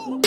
What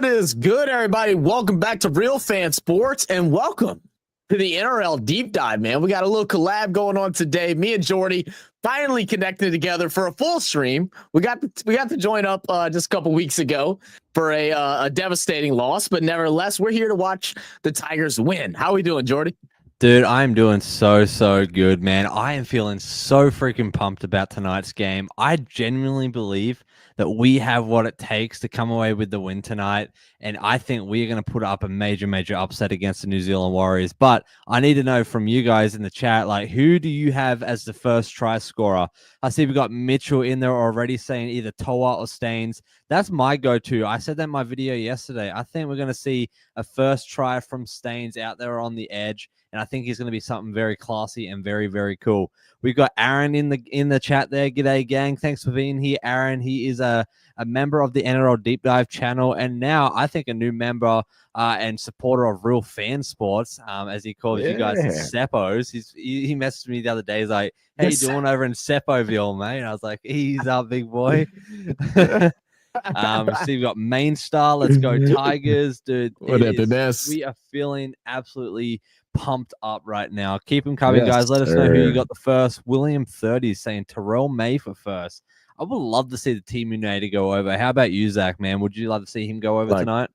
is good, everybody? Welcome back to RealFanSports, and welcome to the NRL Deep Dive, man. We got a little collab going on today. Me and Jordy finally connected together for a full stream. We got to join up just a couple weeks ago for a devastating loss, but nevertheless, we're here to watch the Tigers win. How are we doing, Jordy? Dude, I'm doing so good, man. I am feeling so freaking pumped about tonight's game. I genuinely believe that we have what it takes to come away with the win tonight, and I think we're going to put up a major upset against the New Zealand Warriors. But I need to know from you guys in the chat, like, who do you have as the first try scorer? I see we've got Mitchell in there already saying either Toa or Staines. That's my go-to. I said that in my video yesterday. I think we're going to see a first try from Staines out there on the edge, and I think he's going to be something very classy and very cool. We've got Aaron in the chat there. G'day, gang. Thanks for being here, Aaron. He is a member of the NRL Deep Dive channel, and now I think a new member and supporter of RealFanSports, as he calls you guys the Seppos. He messaged me the other day. He's like, "How you doing over in Seppoville, mate?" And I was like, "He's up, big boy." See, we've got Main Star. Let's go Tigers, dude. We are feeling absolutely pumped up right now. Keep them coming, guys. Let us know who you got the first. William 30 saying Terrell May for first. I would love to see the Team United go over. How about you, Zach, man? Would you love to see him go over tonight?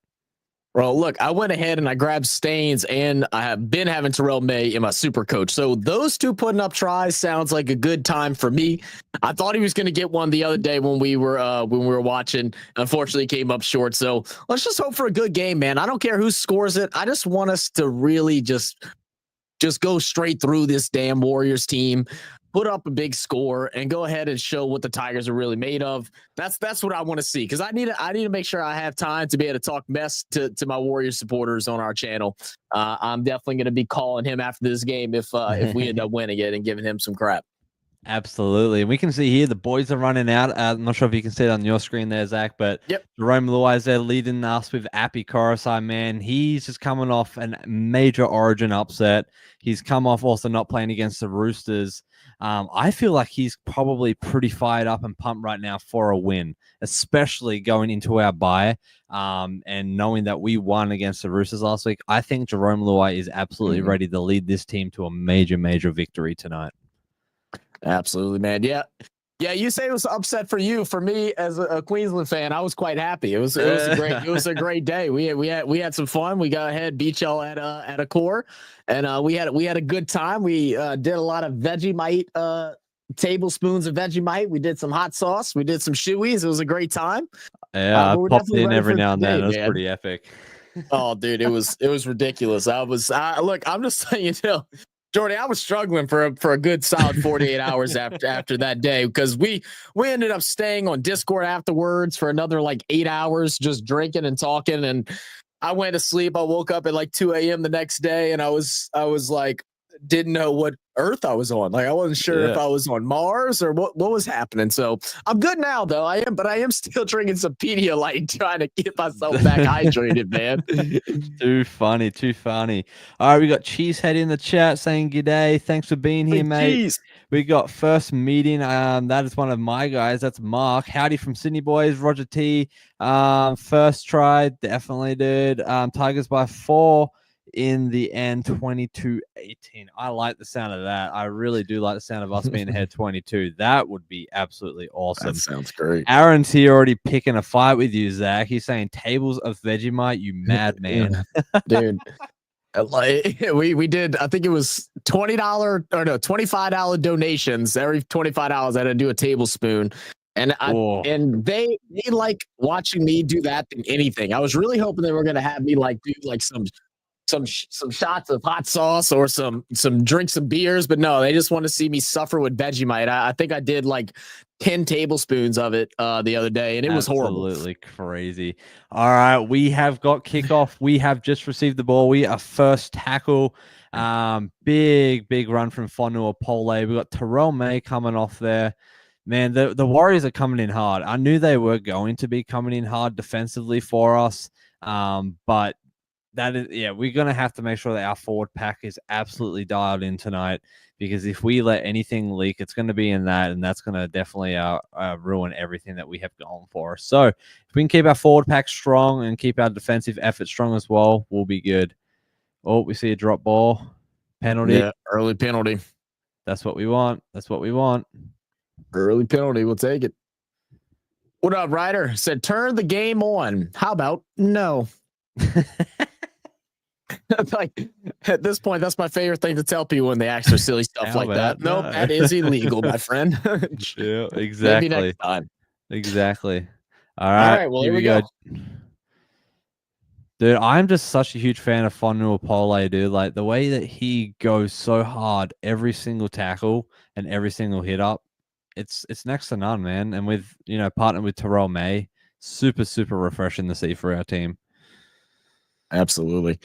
Bro, look, I went ahead and I grabbed Staines, and I have been having Terrell May in my super coach. So those two putting up tries sounds like a good time for me. I thought he was going to get one the other day when we were watching. Unfortunately, he came up short. So let's just hope for a good game, man. I don't care who scores it. I just want us to really just go straight through this damn Warriors team, put up a big score, and go ahead and show what the Tigers are really made of. That's what I want to see, because I need to make sure I have time to be able to talk mess to my Warriors supporters on our channel. I'm definitely going to be calling him after this game if we end up winning it and giving him some crap. Absolutely. And we can see here the boys are running out. I'm not sure if you can see it on your screen there, Zach, but Jerome Luai is there leading us with Appy Coruscant, man. He's just coming off a major Origin upset. He's come off also not playing against the Roosters. I feel like he's probably pretty fired up and pumped right now for a win, especially going into our bye and knowing that we won against the Roosters last week. I think Jerome Luai is absolutely ready to lead this team to a major victory tonight. Absolutely, man. Yeah. You say it was upset for you. For me, as a Queensland fan, I was quite happy. It was a great day. We had some fun. We got ahead, beat y'all at a core, and we had a good time. We did a lot of Vegemite, tablespoons of Vegemite. We did some hot sauce. We did some shoeys. It was a great time. Yeah, I popped in every now and then. It was pretty epic. Oh, dude, it was ridiculous. Look, I'm just saying, Jordy, I was struggling for a good solid 48 hours after that day, because we ended up staying on Discord afterwards for another like 8 hours, just drinking and talking. And I went to sleep. I woke up at like 2 a.m. the next day, and I was like, didn't know what Earth I was on. Like, I wasn't sure if I was on Mars or what was happening. So I'm good now, though. I am still drinking some Pedialyte, trying to get myself back hydrated, man. Too funny. All right, we got Cheesehead in the chat saying g'day. Thanks for being here, mate. Geez. We got first meeting. That is one of my guys. That's Mark. Howdy from Sydney, boys. Roger T. First try, definitely, dude. Tigers by 4. In the end, 22-18. I like the sound of that. I really do like the sound of us being ahead 22. That would be absolutely awesome. That sounds great. Aaron's here already picking a fight with you, Zach. He's saying tables of Vegemite, you madman. Dude. Like we did, I think it was $25 donations. Every $25 I had to do a tablespoon. And and they like watching me do that than anything. I was really hoping they were gonna have me like do like some shots of hot sauce or some drink some beers, but no, they just want to see me suffer with Vegemite. I think I did like 10 tablespoons of it the other day, and it was horrible. Absolutely crazy. All right, we have got kickoff. We have just received the ball. We are first tackle. Big run from Fonua Pole. We got Terrell May coming off there. Man, the Warriors are coming in hard. I knew they were going to be coming in hard defensively for us, but that is, yeah, we're going to have to make sure that our forward pack is absolutely dialed in tonight, because if we let anything leak, it's going to be in that, and that's going to definitely ruin everything that we have going for us. So if we can keep our forward pack strong and keep our defensive effort strong as well, we'll be good. Oh, we see a drop ball. Penalty. Yeah, early penalty. That's what we want. That's what we want. Early penalty. We'll take it. What up, Ryder? Said, turn the game on. How about no? Like, at this point, that's my favorite thing to tell people when they ask for silly stuff like that. Nope, that is illegal, my friend. Yeah, exactly. Maybe next time. Exactly. All right. Well, here we go. Dude, I'm just such a huge fan of Fonua Pole, dude. Like, the way that he goes so hard every single tackle and every single hit up, it's next to none, man. And with, partnered with Terrell May, super, super refreshing to see for our team. Absolutely.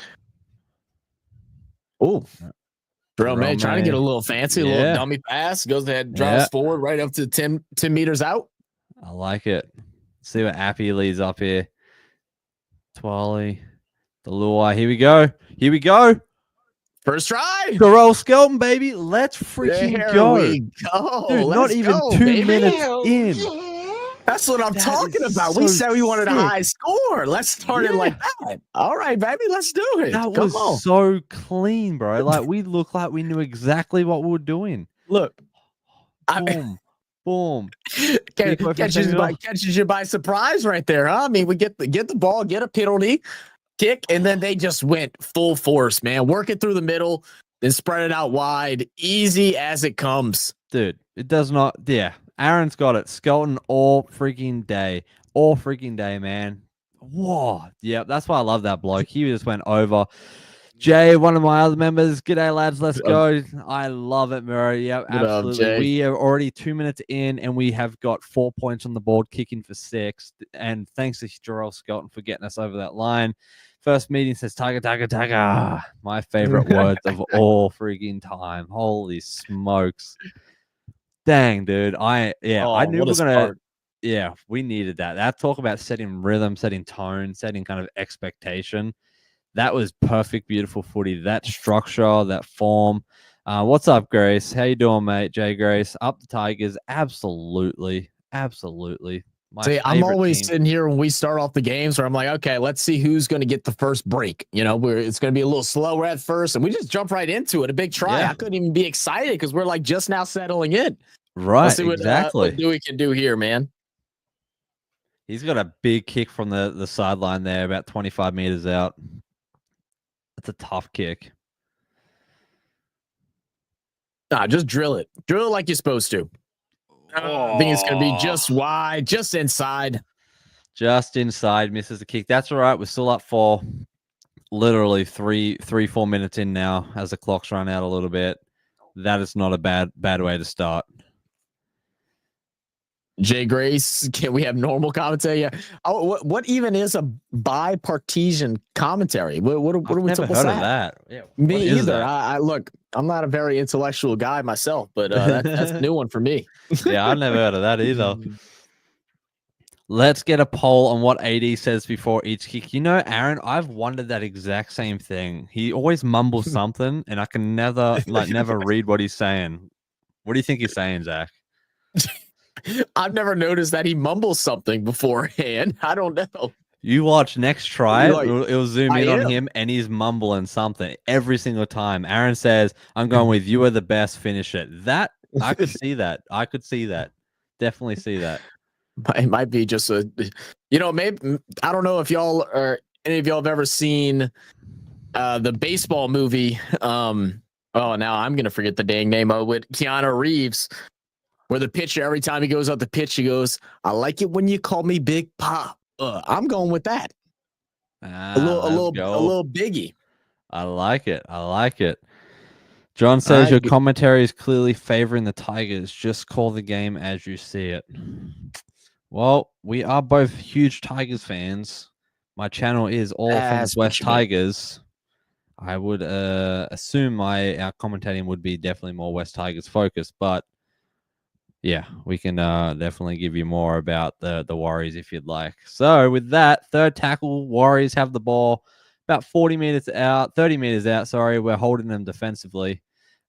Oh, Terrell May trying to get a little fancy, a little dummy pass. Goes ahead, drives forward right up to 10 meters out. I like it. See what Appy leads up here. Twally, the Luai. Here we go. Here we go. First try. Terrell Skelton, baby. Let's freaking go. We go. Dude, not even 2 minutes in. That's what I'm talking about. We said we wanted a high score. Let's start it like that. All right, baby. Let's do it. That was so clean, bro. Like, we looked like we knew exactly what we were doing. Look. Boom. Catches you by surprise right there, huh? I mean, we get the ball, get a penalty, kick, and then they just went full force, man. Work it through the middle, then spread it out wide. Easy as it comes. Dude, it does not. Yeah, Aaron's got it. Skelton all freaking day. All freaking day, man. Whoa. Yeah, that's why I love that bloke. He just went over. Jay, one of my other members. G'day, lads. Let's go. I love it, Murray. Yeah, absolutely. We are already 2 minutes in, and we have got 4 points on the board, kicking for 6. And thanks to Jarrell Skelton for getting us over that line. First meeting says Tiger, Tiger, Tiger. My favorite words of all freaking time. Holy smokes. Dang, dude. I knew we were going to. Yeah, we needed that. That talk about setting rhythm, setting tone, setting kind of expectation. That was perfect, beautiful footy. That structure, that form. What's up, Grace? How you doing, mate? Jay Grace. Up the Tigers. Absolutely. Absolutely. See, I'm always sitting here when we start off the games where I'm like, okay, let's see who's going to get the first break. It's going to be a little slower at first, and we just jump right into it. A big try. Yeah. I couldn't even be excited because we're like just now settling in. Right, let's see exactly. What Dewey can do here, man. He's got a big kick from the sideline there, about 25 meters out. That's a tough kick. Nah, just drill it. Drill it like you're supposed to. I think it's going to be just wide, just inside. Just inside, misses the kick. That's all right. We're still up for literally 4 minutes in now as the clock's run out a little bit. That is not a bad way to start. Jay Grace, can we have normal commentary? Yeah. Oh, what even is a bipartisan commentary? What are we never heard of that? Yeah. Me either. I look, I'm not a very intellectual guy myself, but that's a new one for me. Yeah, I've never heard of that either. Let's get a poll on what AD says before each kick. Aaron, I've wondered that exact same thing. He always mumbles something, and I can never read what he's saying. What do you think he's saying, Zach? I've never noticed that he mumbles something beforehand. I don't know. You watch next try, it'll zoom in on him, and he's mumbling something every single time. Aaron says, I'm going with you are the best, finish it. That, I could see that. I could see that. Definitely see that. It might be just maybe, I don't know if y'all or any of y'all have ever seen the baseball movie. Now I'm going to forget the dang name of it. Keanu Reeves. Where the pitcher, every time he goes out the pitch, he goes, I like it when you call me Big Pop. I'm going with that. A little biggie. I like it. John says your commentary is clearly favoring the Tigers. Just call the game as you see it. Well, we are both huge Tigers fans. My channel is all things West Tigers. I would assume our commentating would be definitely more West Tigers focused, but yeah, we can definitely give you more about the Warriors if you'd like. So with that, third tackle, Warriors have the ball. about 40 meters out, 30 meters out. Sorry, we're holding them defensively.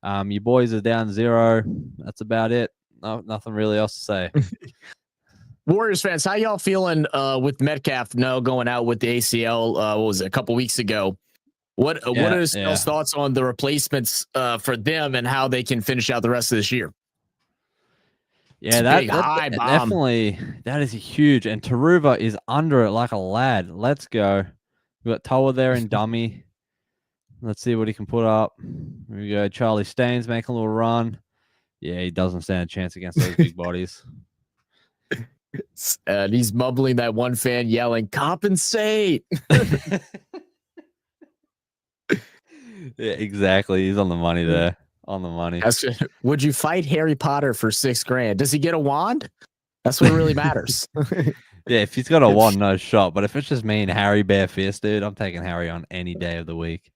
You boys are down 0. That's about it. No, nothing really else to say. Warriors fans, how y'all feeling with Metcalf now going out with the ACL? What was it, a couple weeks ago? What are y'all's thoughts on the replacements for them and how they can finish out the rest of this year? Yeah, that definitely, that is huge. And Taruva is under it like a lad. Let's go. We got Toa there in dummy. Let's see what he can put up. Here we go. Charlie Staines making a little run. Yeah, he doesn't stand a chance against those big bodies. And he's mumbling that one fan yelling, compensate. Yeah, exactly. He's on the money there. On the money. Would you fight Harry Potter for $6,000? Does he get a wand? That's what really matters. Yeah, if he's got a wand, no shot. But if it's just me and Harry bare fist, dude, I'm taking Harry on any day of the week.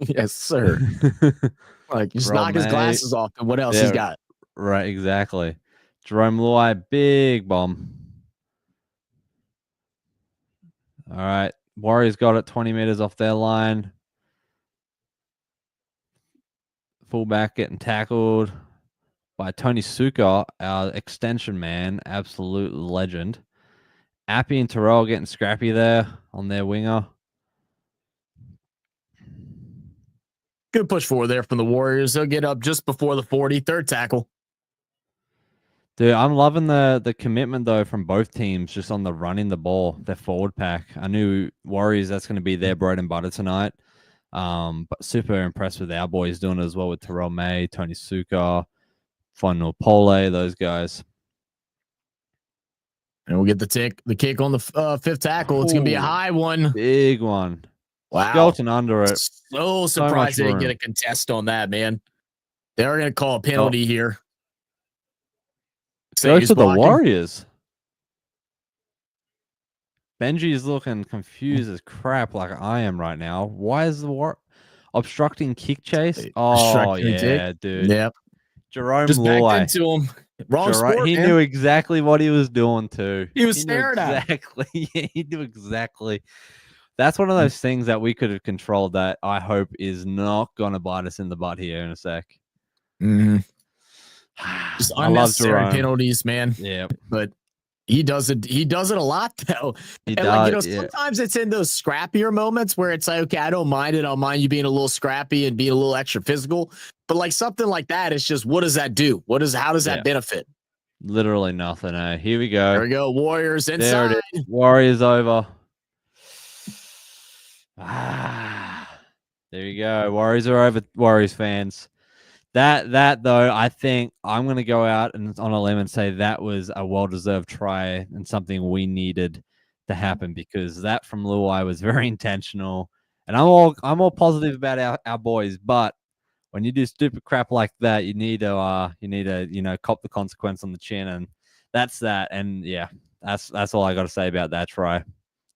Yes, sir. Like, just knock his glasses off and what else he's got. Right, exactly. Jerome Luai, big bomb. All right. Warriors got it 20 meters off their line. Fullback getting tackled by Tony Suka, our extension man, absolute legend. Appy and Terrell getting scrappy there on their winger. Good push forward there from the Warriors. They'll get up just before the 40, third tackle. Dude, I'm loving the commitment, though, from both teams just on the running the ball, their forward pack. I knew Warriors, that's going to be their bread and butter tonight. But super impressed with our boys doing it as well with Terrell May, Tony Suka, Fonno Pole, those guys. And we'll get the kick on the fifth tackle. It's going to be a high one. Big one. Wow. Skeleton under it. So surprised they didn't get a contest on that, man. They're going to call a penalty here. Goes to the Warriors. Benji's looking confused as crap like I am right now. Why is the obstructing kick chase? Oh, yeah, dude. Yep. Jerome just Luai. backed into him. Wrong sport, He knew exactly what he was doing, too. He was staring at him. Yeah, he knew exactly. That's one of those things that we could have controlled that I hope is not going to bite us in the butt here in a sec. Mm-hmm. Just unnecessary penalties, man. Yeah, but he does it. He does it a lot, though. Sometimes it's in those scrappier moments where it's like, okay, I don't mind it. I'll mind you being a little scrappy and being a little extra physical. But like something like that, it's just, what does that do? How does that benefit? Literally nothing. Here we go. There we go. Warriors inside. There it is. Warriors over. There you go. Warriors are over. Warriors fans. That though, I think I'm going to go out and on a limb and say that was a well-deserved try and something we needed to happen, because that from Luai was very intentional. And I'm all positive about our boys, but when you do stupid crap like that, you need to cop the consequence on the chin, and that's that. And yeah, that's all I got to say about that try.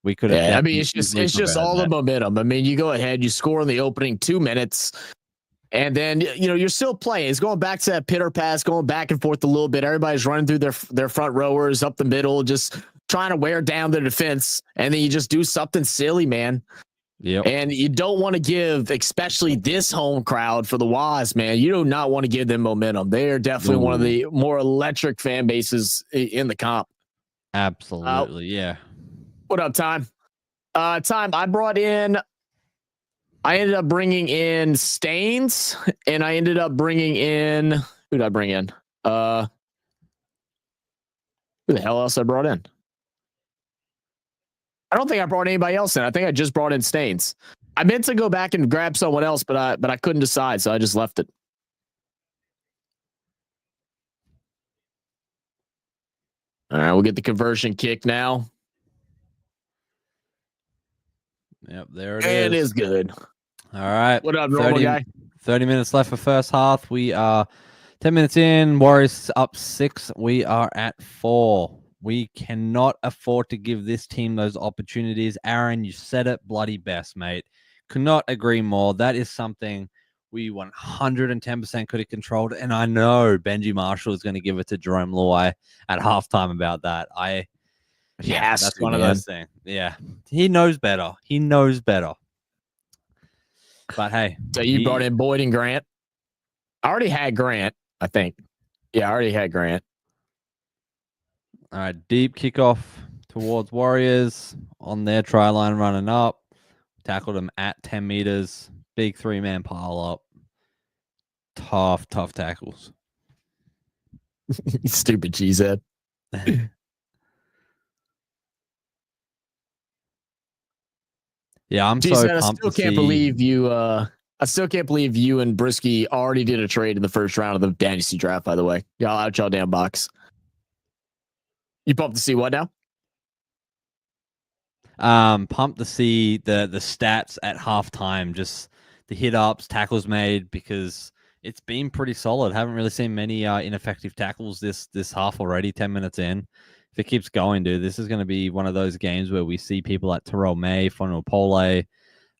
We could have. Yeah, I mean, it's just all the momentum. I mean, you go ahead, you score in the opening 2 minutes. And then, you're still playing. It's going back to that pitter pass, going back and forth a little bit. Everybody's running through their front rowers up the middle, just trying to wear down the defense. And then you just do something silly, man. Yeah. And you don't want to give, especially this home crowd for the Waz, man. You do not want to give them momentum. They are definitely one of the more electric fan bases in the comp. Absolutely, yeah. What up, Time? Time, I ended up bringing in Staines, and I ended up bringing in, who did I bring in? Who the hell else I brought in? I don't think I brought anybody else in. I think I just brought in Staines. I meant to go back and grab someone else, but I couldn't decide, so I just left it. All right, we'll get the conversion kick now. Yep, there it is. It is good. All right. What up, normal guy? 30 minutes left for first half. We are 10 minutes in. Warriors up 6. We are at 4. We cannot afford to give this team those opportunities. Aaron, you said it bloody best, mate. Could not agree more. That is something we 110% could have controlled. And I know Benji Marshall is going to give it to Jerome Luai at halftime about that. That's one of those things. Yeah. He knows better. But hey. So you brought in Boyd and Grant. I already had Grant, I think. Yeah, I already had Grant. All right, deep kickoff towards Warriors on their try line running up. Tackled them at 10 meters. Big 3-man pile up. Tough tackles. Stupid cheesehead. Yeah, I'm so pumped. I still can't believe you. I still can't believe you and Brisky already did a trade in the first round of the Dynasty draft. By the way, y'all out y'all damn box. You pumped to see what now? Pumped to see the stats at halftime, just the hit ups, tackles made, because it's been pretty solid. Haven't really seen many ineffective tackles this half already. 10 minutes in. If it keeps going, dude, this is going to be one of those games where we see people like Terrell May, Fonua Pole.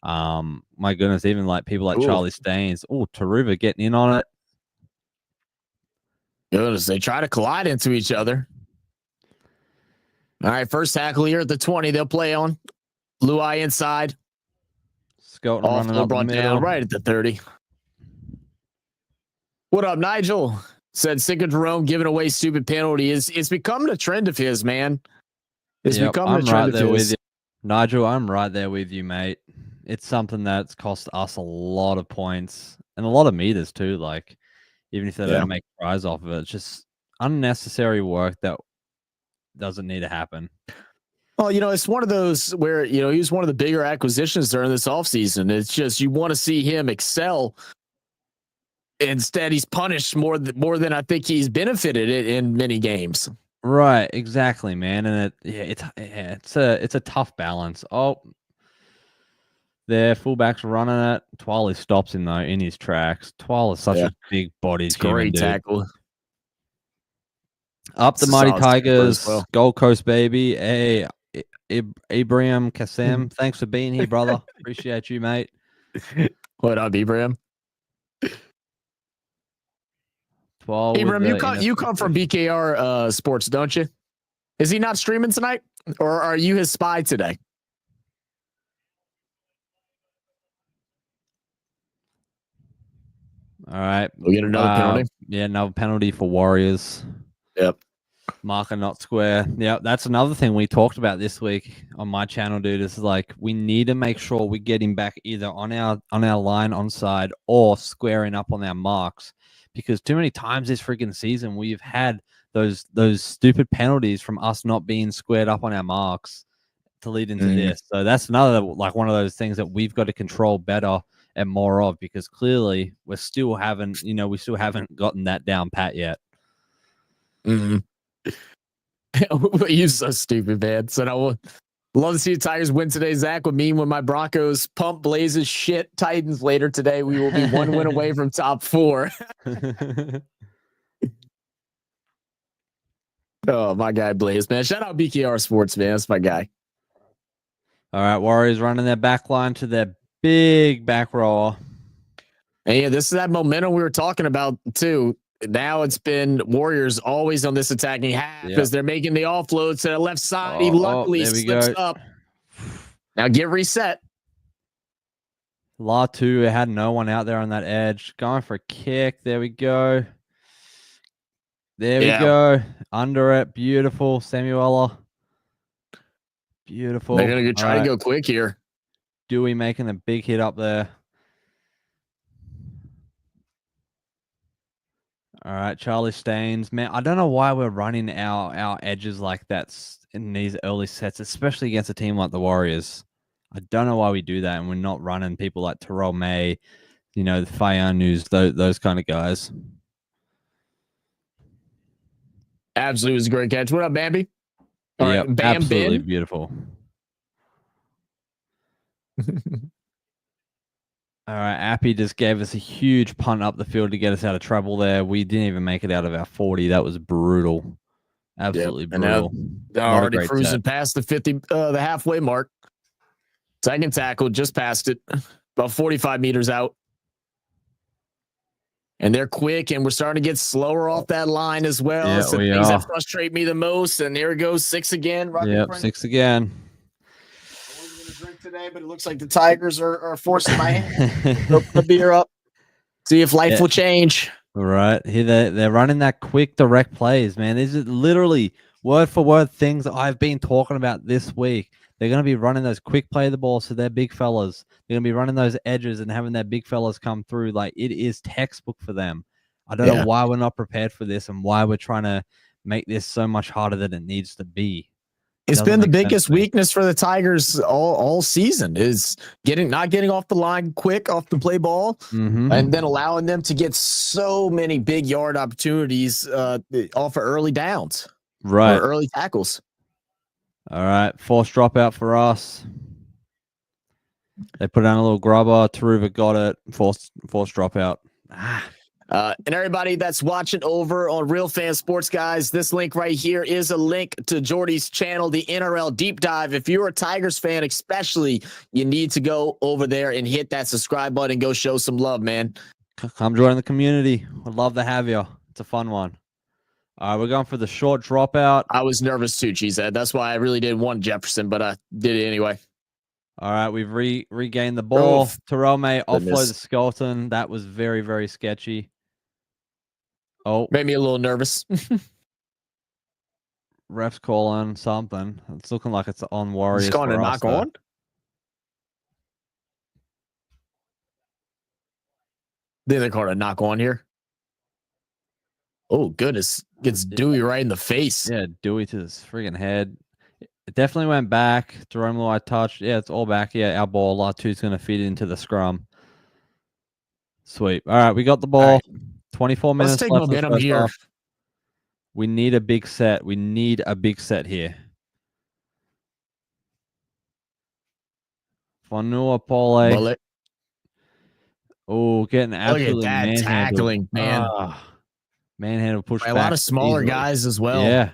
My goodness, even like people like Charlie Staines. Oh, Taruva getting in on it. Goodness, they try to collide into each other. All right, first tackle here at the 20. They'll play on. Luai inside. Skelton running up the middle. Down right at the 30. What up, Nigel? Said sick of Jerome giving away stupid penalty. It's becoming a trend of his, man. It's becoming a trend of his. With you. Nigel, I'm right there with you, mate. It's something that's cost us a lot of points and a lot of meters too. Like, even if they don't make a prize off of it, it's just unnecessary work that doesn't need to happen. Well, it's one of those where, he was one of the bigger acquisitions during this offseason. It's just you want to see him excel. Instead, he's punished more than I think he's benefited in many games. Right, exactly, man. And it's a tough balance. Oh, their fullback's running it. Twali stops him though in his tracks. Twal is such a big body. Great tackle. Up the mighty Tigers, Gold Coast baby. Hey, Ibrahim Kassem, thanks for being here, brother. Appreciate you, mate. What up, Ibrahim? Ibrahim, you come from BKR Sports, don't you? Is he not streaming tonight, or are you his spy today? All right, we'll get another penalty. Yeah, another penalty for Warriors. Yep. Marker not square. Yeah, that's another thing we talked about this week on my channel, dude. Is like we need to make sure we get him back either on our line onside or squaring up on our marks, because too many times this freaking season we've had those stupid penalties from us not being squared up on our marks to lead into this. So that's another one of those things that we've got to control better and more of, because clearly we still haven't gotten that down pat yet. You're so stupid, man. So I will love to see the Tigers win today. Zach would mean when my Broncos pump Blazers shit Titans later today, we will be one win away from top 4. Oh, my guy Blaze, man. Shout out BKR Sports, man. That's my guy. All right, Warriors running their back line to their big back rower. And yeah, this is that momentum we were talking about too. Now it's been Warriors always on this attacking half because they're making the offload to the left side. He luckily slips up. Now get reset. Latu had no one out there on that edge. Going for a kick. There we go. There we go. Under it. Beautiful. Samuela. Beautiful. They're going to try to go quick here. Dewey making a big hit up there. All right, Charlie Staines. Man, I don't know why we're running our edges like that in these early sets, especially against a team like the Warriors. I don't know why we do that, and we're not running people like Terrell May, the Fayanus, those kind of guys. Absolutely was a great catch. What up, Bambi? All right, Bam, absolutely beautiful. All right, Appy just gave us a huge punt up the field to get us out of trouble there. We didn't even make it out of our 40. That was brutal. Absolutely brutal. They're already cruising past the 50, the halfway mark. Second tackle, just past it, about 45 meters out. And they're quick, and we're starting to get slower off that line as well. Yeah, so things that frustrate me the most. And here it goes, 6 again. Yep, 6 again. today, but it looks like the Tigers are forcing my hand. Open the beer up. See if life will change. Right. Here they're running that quick direct plays, man. These are literally word for word things that I've been talking about this week. They're going to be running those quick play the ball, so they're big fellas. They're going to be running those edges and having their big fellas come through. Like, it is textbook for them. I don't know why we're not prepared for this and why we're trying to make this so much harder than it needs to be. It's been the biggest weakness for the Tigers all season is not getting off the line quick off the play ball, and then allowing them to get so many big yard opportunities off of early downs, right? Or early tackles. All right, forced dropout for us. They put down a little grubber. Taruva got it. Forced dropout. And everybody that's watching over on RealFanSports, guys, this link right here is a link to Jordy's channel, the NRL Deep Dive. If you're a Tigers fan, especially, you need to go over there and hit that subscribe button and go show some love, man. Come join the community. We'd love to have you. It's a fun one. All right, we're going for the short dropout. I was nervous too, Cheesehead. That's why I really didn't want Jefferson, but I did it anyway. All right, we've regained the ball. Terrell may offload the skeleton. That was very, very sketchy. Oh, made me a little nervous. Ref's calling something. It's looking like it's on Warriors. It's going to knock on. They're calling a knock on here. Oh, goodness. Gets Dewey right in the face. Yeah, Dewey to his friggin' head. It definitely went back. Jerome Luai touched. Yeah, it's all back. Yeah, our ball. Lot 2's going to feed it into the scrum. Sweet. All right, we got the ball. 24 minutes. Let's take momentum here. Off. We need a big set. We need a big set here. Fonua Pole. Oh, getting absolutely manhandled. Tackling, man. Manhandle push back. A lot of smaller guys as well. Yeah.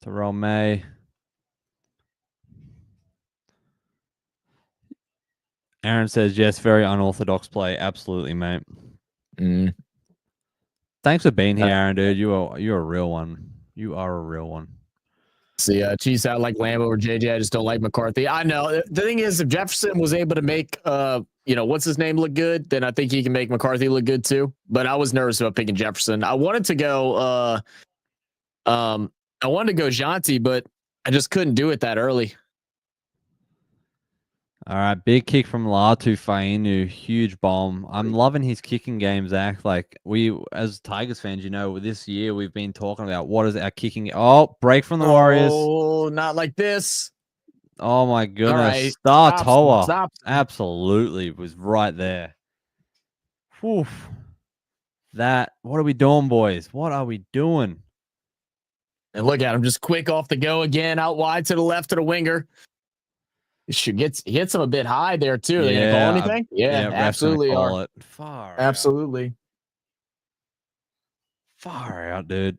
Terrell May. Aaron says, yes, very unorthodox play. Absolutely, mate. Thanks for being here, Aaron, dude. You're a real one. You are a real one. See, Cheese out like Lambo or JJ. I just don't like McCarthy. I know. The thing is, if Jefferson was able to make, what's his name look good, then I think he can make McCarthy look good too. But I was nervous about picking Jefferson. I wanted to go, Jonty, but I just couldn't do it that early. All right, big kick from Latu Fainu, huge bomb. I'm loving his kicking game, Zach. Like, we, as Tigers fans, this year we've been talking about what is our kicking. Oh, break from the Warriors. Oh, not like this. Oh, my goodness. Right. Star Toa absolutely was right there. Whew. What are we doing, boys? What are we doing? And look at him, just quick off the go again, out wide to the left of the winger. He hits him a bit high there too. They gonna call anything? Yeah, absolutely. Call it. Far absolutely. Out. Far out, dude.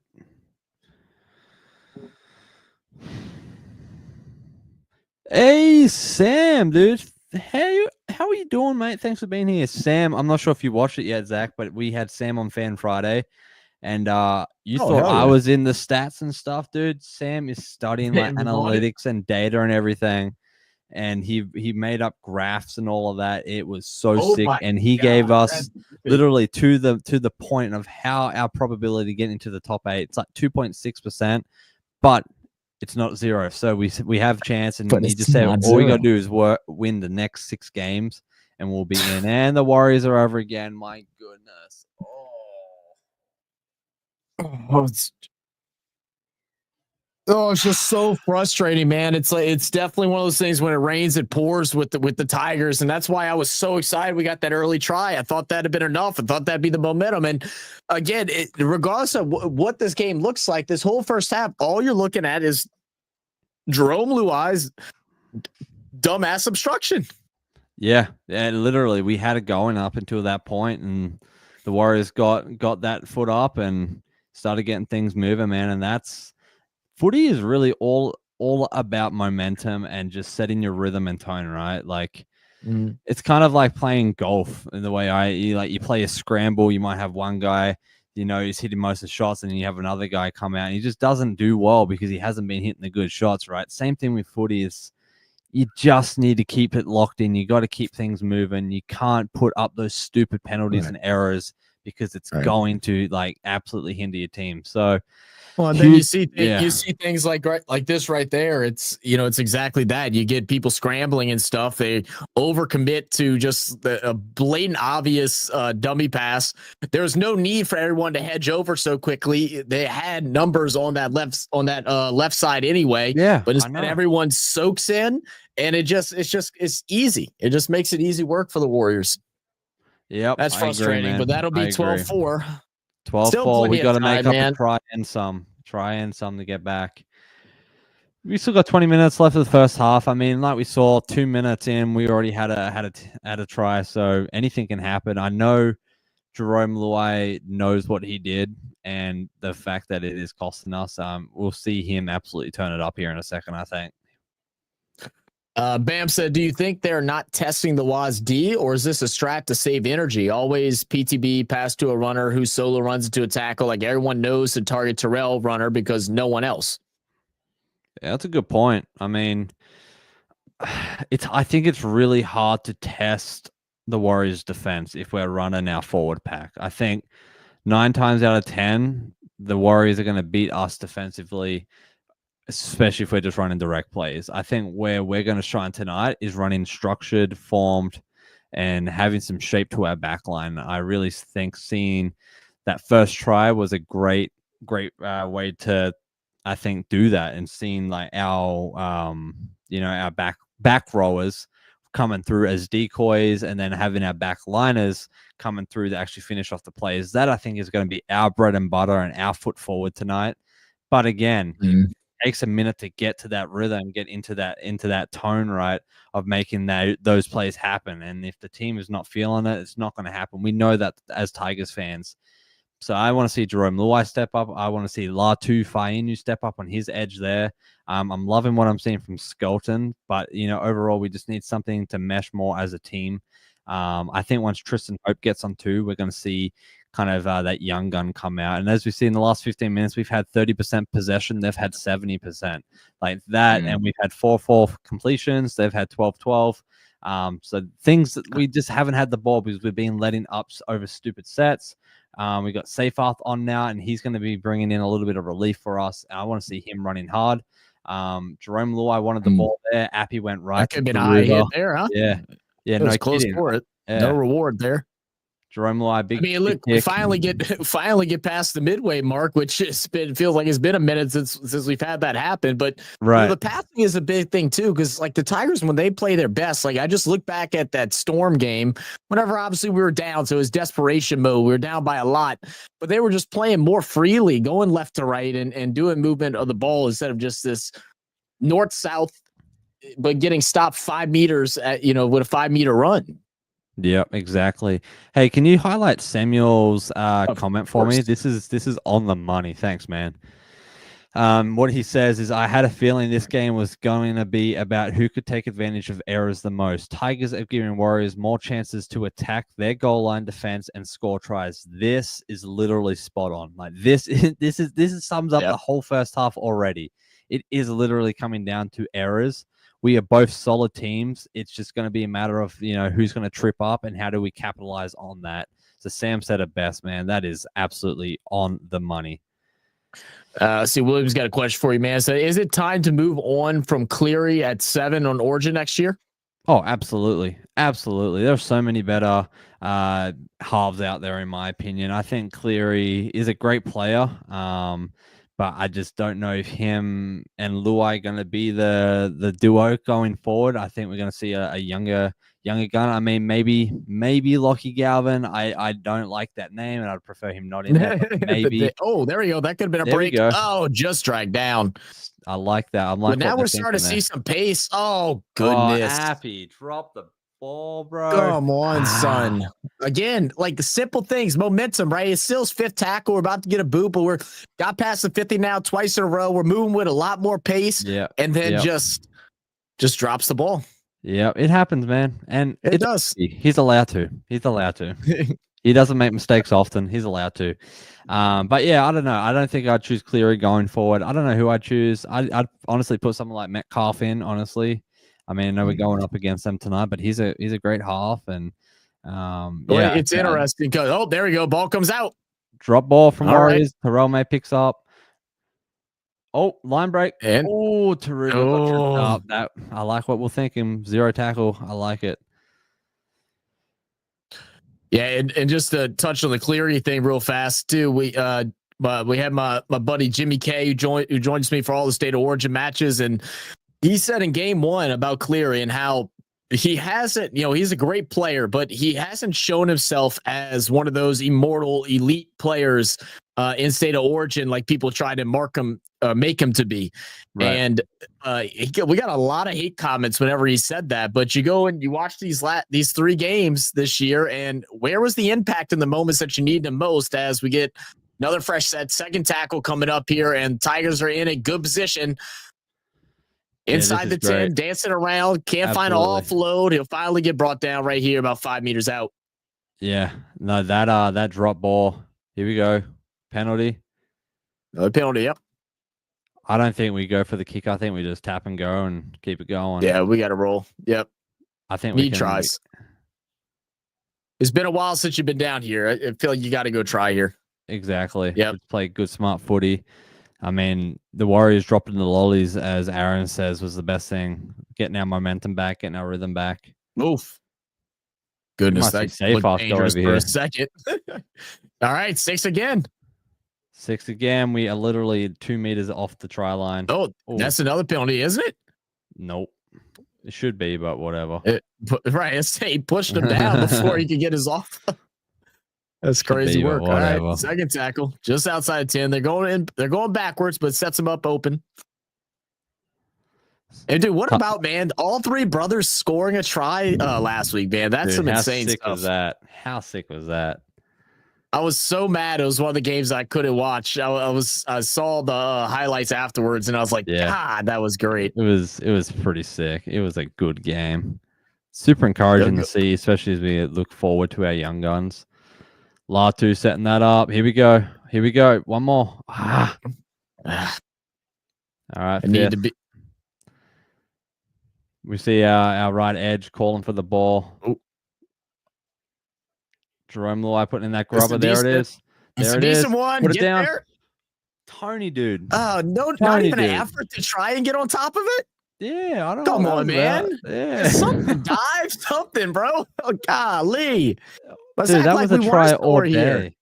Hey, Sam, dude. How are you doing, mate? Thanks for being here, Sam. I'm not sure if you watched it yet, Zach, but we had Sam on Fan Friday. And you thought I was in the stats and stuff, dude. Sam is studying like analytics and data and everything. And he made up graphs and all of that. It was so sick. And he gave us literally to the point of how our probability to get into the top 8. It's like 2.6%, but it's not 0. So we have a chance. And he just said all we got to do is win the next 6 games and we'll be in. And the Warriors are over again. My goodness. It's just so frustrating, man. It's definitely one of those things when it rains, it pours with the Tigers, and that's why I was so excited we got that early try. I thought that'd have been enough. I thought that'd be the momentum. And again, regardless of what this game looks like, this whole first half, all you're looking at is Jerome Luai's dumbass obstruction. Yeah, literally, we had it going up until that point, and the Warriors got that foot up and started getting things moving, man. And that's footy is really all about momentum and just setting your rhythm and tone, right? Like it's kind of like playing golf in the way you play a scramble. You might have one guy he's hitting most of the shots, and then you have another guy come out and he just doesn't do well because he hasn't been hitting the good shots, right? Same thing with footy is you just need to keep it locked in. You got to keep things moving. You can't put up those stupid penalties and errors because it's going to like absolutely hinder your team. So, well, and then you see things like this right there. It's it's exactly that. You get people scrambling and stuff. They overcommit to just a blatant, obvious dummy pass. There's no need for everyone to hedge over so quickly. They had numbers on that left side anyway. Yeah, but instead everyone soaks in, and it's easy. It just makes it easy work for the Warriors. Yep, that's frustrating, but that'll be 12-4. 12-4. We got to make up a try and some to get back. We still got 20 minutes left of the first half. I mean, like we saw 2 minutes in, we already had a try. So anything can happen. I know Jerome Luai knows what he did, and the fact that it is costing us. We'll see him absolutely turn it up here in a second, I think. Bam said, do you think they're not testing the WASD, or is this a strat to save energy? Always PTB pass to a runner who solo runs into a tackle. Like everyone knows to target Terrell runner because no one else. Yeah, that's a good point. I mean, I think it's really hard to test the Warriors defense if we're running our forward pack. I think 9 times out of 10, the Warriors are going to beat us defensively, especially if we're just running direct plays. I think where we're going to shine tonight is running structured, formed, and having some shape to our back line. I really think seeing that first try was a great way to, I think, do that, and seeing like our our back rowers coming through as decoys, and then having our back liners coming through to actually finish off the plays. That I think is going to be our bread and butter and our foot forward tonight. But again, takes a minute to get to that rhythm, get into that tone, right, of making those plays happen. And if the team is not feeling it, it's not going to happen. We know that as Tigers fans. So I want to see Jerome Luai step up. I want to see Latu Fainu step up on his edge there. I'm loving what I'm seeing from Skelton, but overall we just need something to mesh more as a team. I think once Tristan Hope gets on too, we're going to see kind of that young gun come out. And as we see in the last 15 minutes, we've had 30% possession. They've had 70% like that. And we've had 4-4 completions. They've had 12-12. So things that we just haven't had the ball because we've been letting ups over stupid sets. We got Seyfarth on now, and he's going to be bringing in a little bit of relief for us. And I want to see him running hard. Jerome Luai wanted the ball there. Appy went right. That could be an high hit there, huh? Yeah. It was close for it. Yeah. No reward there. Jerome Luai, big. I mean, look, we finally get past the midway mark, which feels like it's been a minute since we've had that happen. But the passing is a big thing too, because like the Tigers, when they play their best, like I just look back at that Storm game. Whenever obviously we were down, so it was desperation mode. We were down by a lot, but they were just playing more freely, going left to right, and doing movement of the ball instead of just this north south, but getting stopped 5 meters at with a 5 meter run. Yep, exactly. Hey, can you highlight Samuel's comment for me? This is on the money. Thanks, man. What he says is, I had a feeling this game was going to be about who could take advantage of errors the most. Tigers have given Warriors more chances to attack their goal line defense and score tries. This is literally spot on. Like this sums up the whole first half already. It is literally coming down to errors. We are both solid teams. It's just going to be a matter of, who's going to trip up and how do we capitalize on that. So Sam said it best, man. That is absolutely on the money. See, William's got a question for you, man. So is it time to move on from Cleary at 7 on Origin next year? Oh, absolutely. Absolutely. There's so many better halves out there, in my opinion. I think Cleary is a great player. But I just don't know if him and Luai are going to be the duo going forward. I think we're going to see a younger gun. I mean, maybe Lockie Galvin. I don't like that name, and I'd prefer him not in there. Maybe. Oh, there we go. That could have been a break. Oh, just dragged down. I like that. I'm like, now we're starting to see some pace. Oh, goodness. Happy. Drop the ball, bro. Come on, son. Again, like the simple things, momentum, right? It's still his 5th tackle. We're about to get a boot, but we're got past the 50 now twice in a row. We're moving with a lot more pace. Yeah. And then just drops the ball. Yeah, it happens, man. And it does. He's allowed to. He's allowed to. He doesn't make mistakes often. He's allowed to. But yeah, I don't know. I don't think I'd choose Cleary going forward. I don't know who I'd choose. I'd honestly put someone like Metcalf in, honestly. I mean, I know we're going up against them tonight, but he's a great half. And Well, yeah. it's interesting because, oh, there we go. Ball comes out. Drop ball from All right. Warriors. Terrell May picks up. Oh, line break. And oh, Taruga got tripped up. That I like what we're thinking. 0 tackle. I like it. Yeah, and just to touch on the Cleary thing real fast too. We had my buddy Jimmy K who joins me for all the state of origin matches, and he said in game 1 about Cleary and how he hasn't, he's a great player, but he hasn't shown himself as one of those immortal elite players in state of origin like people try to make him to be. Right. And we got a lot of hate comments whenever he said that, but you go and you watch these 3 games this year, and where was the impact in the moments that you need the most as we get another fresh second tackle coming up here, and Tigers are in a good position inside the 10, dancing around, can't find an offload. He'll finally get brought down right here about 5 meters out. Yeah, no, that drop ball. Here we go. Penalty. Another penalty, yep. I don't think we go for the kick. I think we just tap and go and keep it going. Yeah, we got to roll. Yep. I think we tries. It's been a while since you've been down here. I feel like you got to go try here. Exactly. Yeah. Play good, smart footy. I mean, the Warriors dropping the lollies, as Aaron says, was the best thing. Getting our momentum back, getting our rhythm back. Oof. Goodness, that looked dangerous for a second. All right, 6 again. 6 again. We are literally 2 meters off the try line. Oh, that's another penalty, isn't it? Nope. It should be, but whatever. Right. He pushed him down before he could get his off. That's crazy work. All right, second tackle, just outside 10. They're going backwards, but sets him up open. And dude, what about, man, all 3 brothers scoring a try last week, man? That's some insane stuff. How sick was that? I was so mad. It was one of the games I couldn't watch. I saw the highlights afterwards, and I was like, God, that was great. It was pretty sick. It was a good game. Super encouraging to see, especially as we look forward to our young guns. Latu setting that up. Here we go. One more. All right. Need to be. We see our right edge calling for the ball. Ooh. Jerome Luai putting in that grubber. There it is. There it is. Put it down. There. Tony, dude. Oh, no, not even an effort to try and get on top of it. Yeah, I don't know. Come on, man. Yeah. Something, dive, something, bro. Oh, golly. Dude, that was a try all day.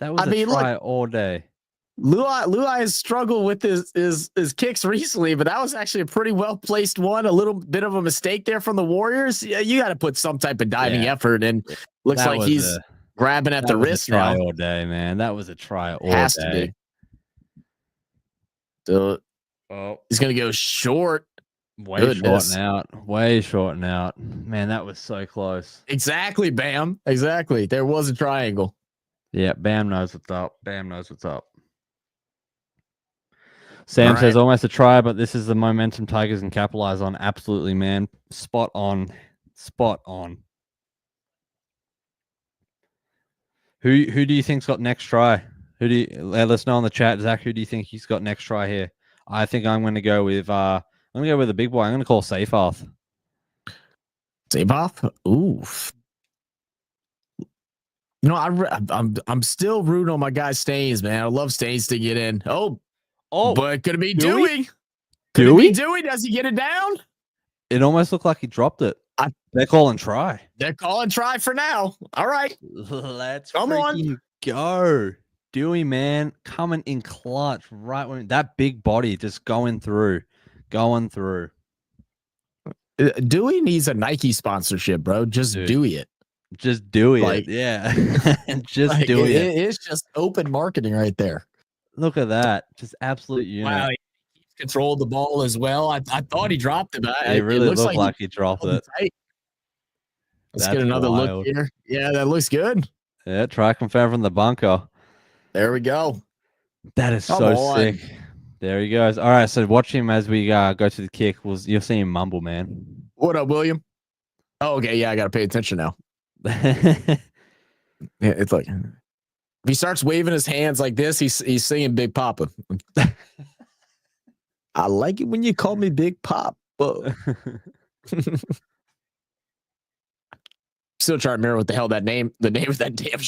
That was a try all day. Luai has struggled with his kicks recently, but that was actually a pretty well placed one. A little bit of a mistake there from the Warriors. Yeah, you got to put some type of diving effort, and looks like he's grabbing at the wrist now. Try all day, man. That was a try all day. Has to be. So, he's gonna go short. Way shorting out. Man, that was so close. Exactly, Bam. Exactly. There was a triangle. Yeah, Bam knows what's up. Sam says almost a try, but this is the momentum Tigers can capitalize on. Absolutely, man. Spot on. Who do you think's got next try? Let us know in the chat, Zach. Who do you think he's got next try here? I think I'm going to go with the big boy. I'm going to call Seyfarth. Seyfarth? Oof. I'm still rooting on my guy Staines, man. I love Staines to get in. But could it be Dewey? Does he get it down? It almost looked like he dropped it. They're calling try. They're calling try for now. All right. Let's go. Dewey, man, coming in clutch right when that big body just going through. Dewey needs a Nike sponsorship, bro. Just Dewey it. Just Dewey it. Yeah. Just Dewey it. It's just open marketing right there. Look at that. Just absolute unit. Wow. He controlled the ball as well. I thought he dropped it, but it really looked like he dropped it. Let's get another look here. Yeah, that looks good. Yeah, try confirm from the bunker. There we go. That is so sick. There he goes. All right, so watch him as we go to the kick. You'll see him mumble, man. What up, William? Oh, okay. Yeah, I got to pay attention now. Yeah, it's like if he starts waving his hands like this, he's singing Big Papa. I like it when you call me Big Papa. Still trying to remember what the hell the name of that damn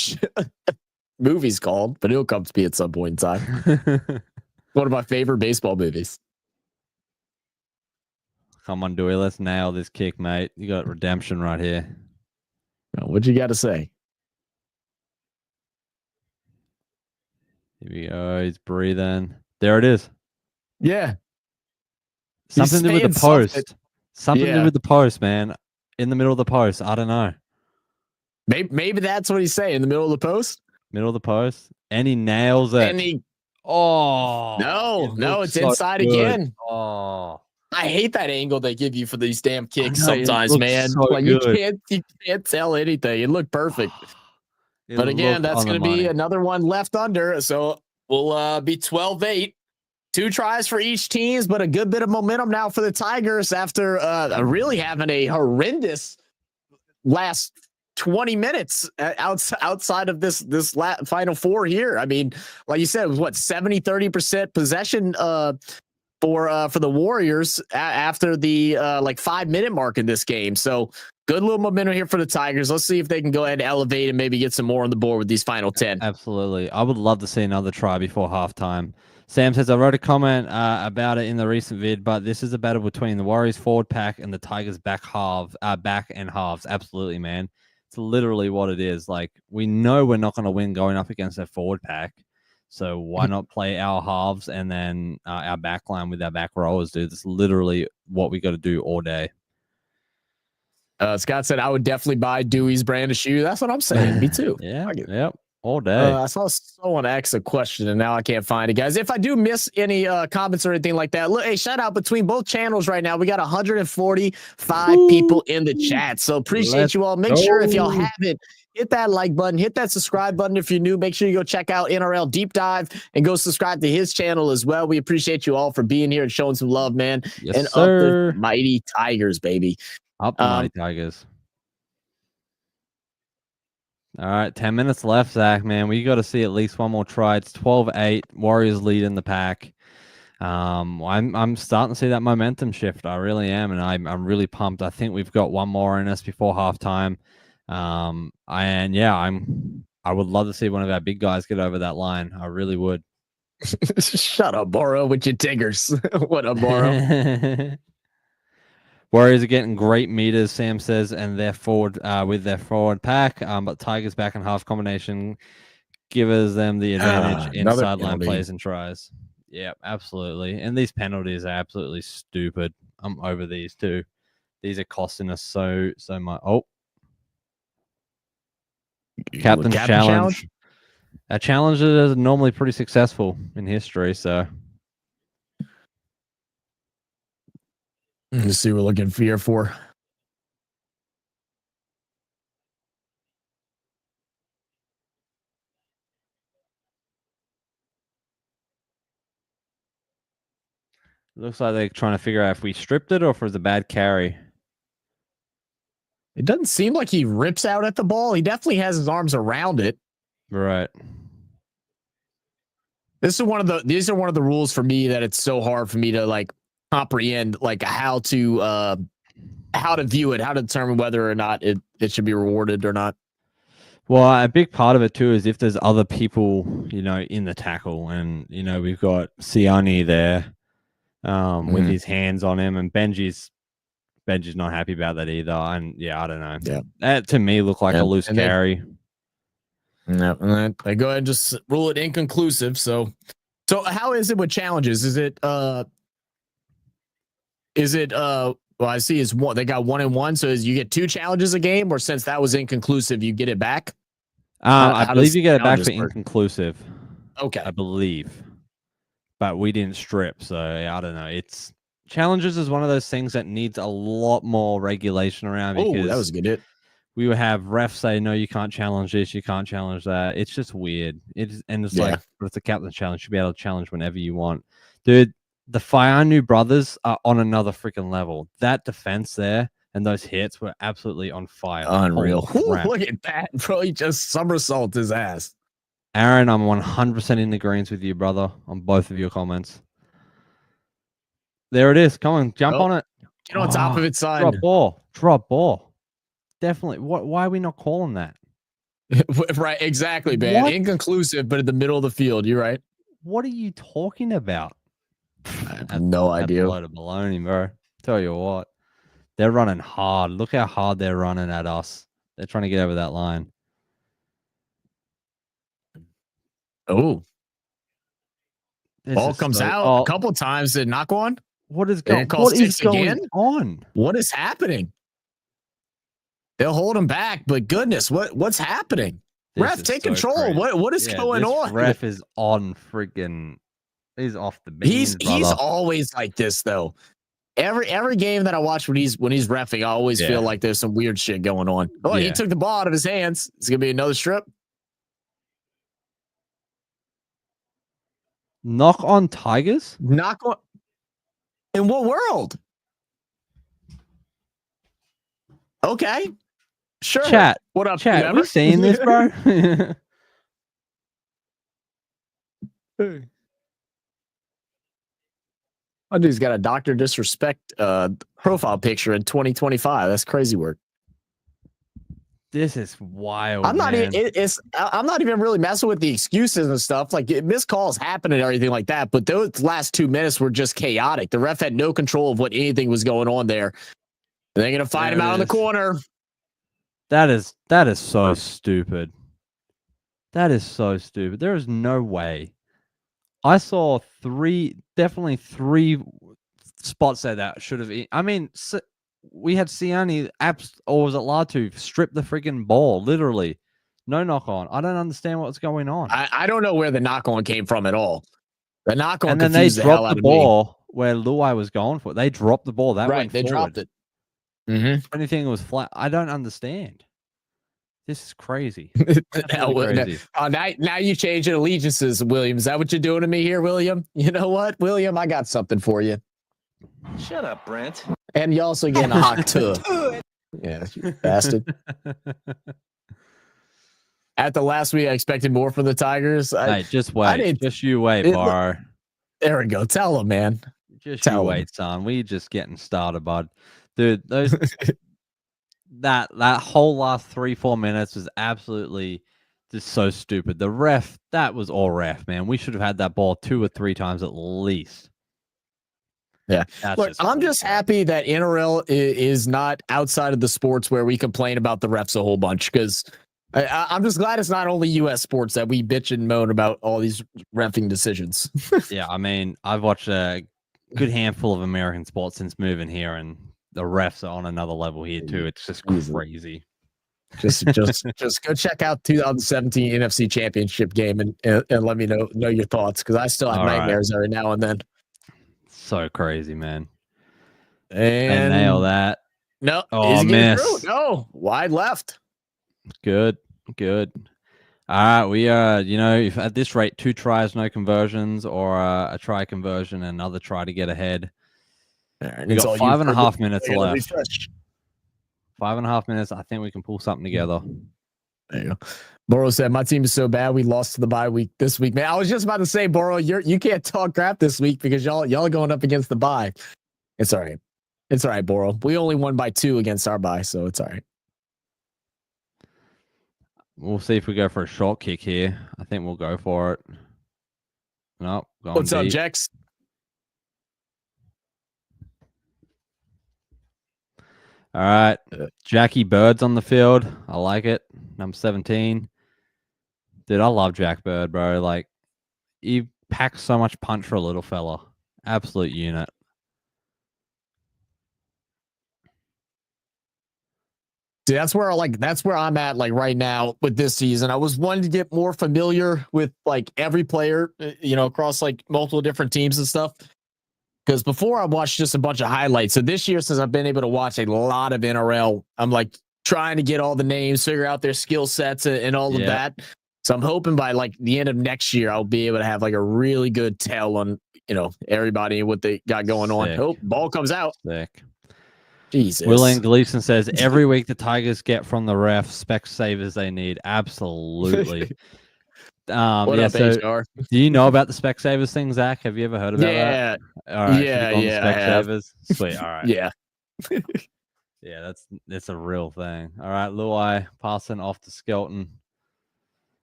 movie's called, but it'll come to me at some point in time. One of my favorite baseball movies. Come on, Dewey, let's nail this kick, mate. You got redemption right here. What you got to say? Here we go. He's breathing. There it is. Yeah. Something to do with the post. Something to do with the post, man. In the middle of the post. I don't know. Maybe that's what he's saying. In the middle of the post? Middle of the post. And he nails it. And he... Oh. No, it's so inside good. Again. Oh. I hate that angle they give you for these damn kicks sometimes, man. So like good. you can't tell anything. It looked perfect. But again, that's going to be another one left under. So we'll be 12-8. 2 tries for each teams, but a good bit of momentum now for the Tigers after really having a horrendous last 20 minutes outside of this final 4 here. I mean, like you said, it was what 70-30% possession for the Warriors after the 5-minute mark in this game. So good little momentum here for the Tigers. Let's see if they can go ahead and elevate and maybe get some more on the board with these final 10. Absolutely. I would love to see another try before halftime. Sam says, I wrote a comment about it in the recent vid, but this is a battle between the Warriors forward pack and the Tigers back and halves. Absolutely, man. It's literally what it is. Like, we know we're not going to win going up against their forward pack. So why not play our halves and then our back line with our back rowers, dude? That's literally what we got to do all day. Scott said, I would definitely buy Dewey's brand of shoe. That's what I'm saying. Me too. Yep. All day. I saw someone ask a question and now I can't find it, guys. If I do miss any comments or anything like that, look, hey, shout out between both channels right now. We got 145 people in the chat. So appreciate you all. Make sure if y'all haven't, hit that like button, hit that subscribe button. If you're new, make sure you go check out NRL Deep Dive and go subscribe to his channel as well. We appreciate you all for being here and showing some love, man. Yes, and sir. Up the mighty Tigers, baby. Up the mighty Tigers. All right, 10 minutes left, Zach, man. We got to see at least one more try. It's 12-8. Warriors lead in the pack. I'm starting to see that momentum shift. I really am, and I'm really pumped. I think we've got one more in us before halftime. I would love to see one of our big guys get over that line. I really would. Shut up, Boro, with your Tigers. What up, Boro? Warriors are getting great meters, Sam says, and they're forward with their forward pack. But Tigers back and half combination gives them the advantage in sideline plays and tries. Yeah, absolutely. And these penalties are absolutely stupid. I'm over these too. These are costing us so much. Oh, Captain's challenge. Our challenges are normally pretty successful in history, so. Let's see what we're looking here for. Looks like they're trying to figure out if we stripped it or if it was a bad carry. It doesn't seem like he rips out at the ball. He definitely has his arms around it. Right. These are one of the rules for me that it's so hard for me to like comprehend, like how to view it, how to determine whether or not it should be rewarded or not. Well, a big part of it too is if there's other people, in the tackle, and we've got Siani there, with his hands on him, and Benji's not happy about that either. And yeah, I don't know. Yeah, that to me looked like a loose carry. No, and they go ahead and just rule it inconclusive. So how is it with challenges? Is it well, I see is one. They got 1-1. So you get 2 challenges a game, or since that was inconclusive, you get it back. I believe you get it back for inconclusive. Okay, I believe, but we didn't strip, so I don't know. It's challenges is one of those things that needs a lot more regulation around. Because that was a good hit. We would have refs say, no, you can't challenge this, you can't challenge that. It's just weird. It's like, but it's a captain's challenge. You should be able to challenge whenever you want. Dude, the Faianu brothers are on another freaking level. That defense there and those hits were absolutely on fire. Unreal. Holy crap. Look at that, bro. He just somersault his ass. Aaron, I'm 100% in agreement with you, brother, on both of your comments. There it is. Come on, jump on it. Get on top of it, son. Drop ball. Drop ball. Definitely. Why are we not calling that? Right, exactly, man. What? Inconclusive, but in the middle of the field. You're right. What are you talking about? I have no idea. That's a load of baloney, bro. Tell you what. They're running hard. Look how hard they're running at us. They're trying to get over that line. Oh. Ball comes out a couple times. Did not go on? What is going on? What is happening? They'll hold him back, but goodness, what's happening? Ref, take control. Crazy. What is going on? Ref is on freaking. He's off the beans. He's always like this though. Every game that I watch when he's reffing, I always feel like there's some weird shit going on. Oh, he took the ball out of his hands. It's gonna be another strip. Knock on Tigers? Knock on. In what world? Okay. Sure. Chat. What up, chat? We seeing this, bro? My dude's got a Dr. Disrespect profile picture in 2025. That's crazy work. This is wild. I'm not even really messing with the excuses and stuff. Like missed calls happen and everything like that. But those last 2 minutes were just chaotic. The ref had no control of what anything was going on there. And they're gonna find him out in the corner. That is so stupid. That is so stupid. There is no way. I saw definitely three spots there that should have. I mean, we had Siani or was it Latu strip the freaking ball? Literally, no knock on. I don't understand what's going on. I don't know where the knock on came from at all. The knock on, and then they dropped the ball where Luai was going for it. They dropped the ball. That went they forward. dropped it. Mm-hmm. Anything was flat. I don't understand. This is crazy. Crazy. Now you changing allegiances, William. Is that what you're doing to me here, William? You know what, William? I got something for you. Shut up, Brent. And you also getting a hot tub. Yeah, you bastard. At the last week, I expected more from the Tigers. Hey, just wait. Just you wait, Bar. There we go. Tell him, man. Just you wait, son. We just getting started, bud. Dude, those that whole last 3-4 minutes was absolutely just so stupid. The ref, that was all ref, man. We should have had that ball 2 or 3 times at least. Yeah. Look, I'm just happy that NRL is not outside of the sports where we complain about the refs a whole bunch, because I'm just glad it's not only U.S. sports that we bitch and moan about all these reffing decisions. Yeah, I mean, I've watched a good handful of American sports since moving here, and the refs are on another level here too. It's just crazy. Just go check out 2017 NFC Championship game and let me know your thoughts, because I still have nightmares every now and then. So crazy, man. And nail that. No, oh, miss. No, wide left. Good. All right, we are, if at this rate 2 tries, no conversions, or a try conversion, and another try to get ahead. We got 5.5 minutes left. 5.5 minutes. I think we can pull something together. There you go. Boro said, my team is so bad we lost to the bye week this week. Man, I was just about to say, Boro, you can't talk crap this week because y'all are going up against the bye. It's all right. It's all right, Boro. We only won by 2 against our bye, so it's all right. We'll see if we go for a short kick here. I think we'll go for it. Nope. What's up, Jex? All right. Jackie Bird's on the field. I like it. Number 17. Dude, I love Jack Bird, bro. Like, he packs so much punch for a little fella. Absolute unit. See, that's where I'm at, like, right now with this season. I was wanting to get more familiar with, like, every player, across, like, multiple different teams and stuff. Because before I watched just a bunch of highlights. So this year, since I've been able to watch a lot of NRL, I'm like trying to get all the names, figure out their skill sets and all of that. So I'm hoping by like the end of next year, I'll be able to have like a really good tell on, everybody and what they got going on. Oh, ball comes out. Sick. Jesus. William Gleason says every week the Tigers get from the ref spec savers they need. Absolutely. What up, So HR? do you know about the spec savers thing, Zach? Have you ever heard about that? All right. Should we go on the I spec have. savers? Sweet. All right. Yeah. Yeah, that's a real thing. All right, Luai passing off to Skelton.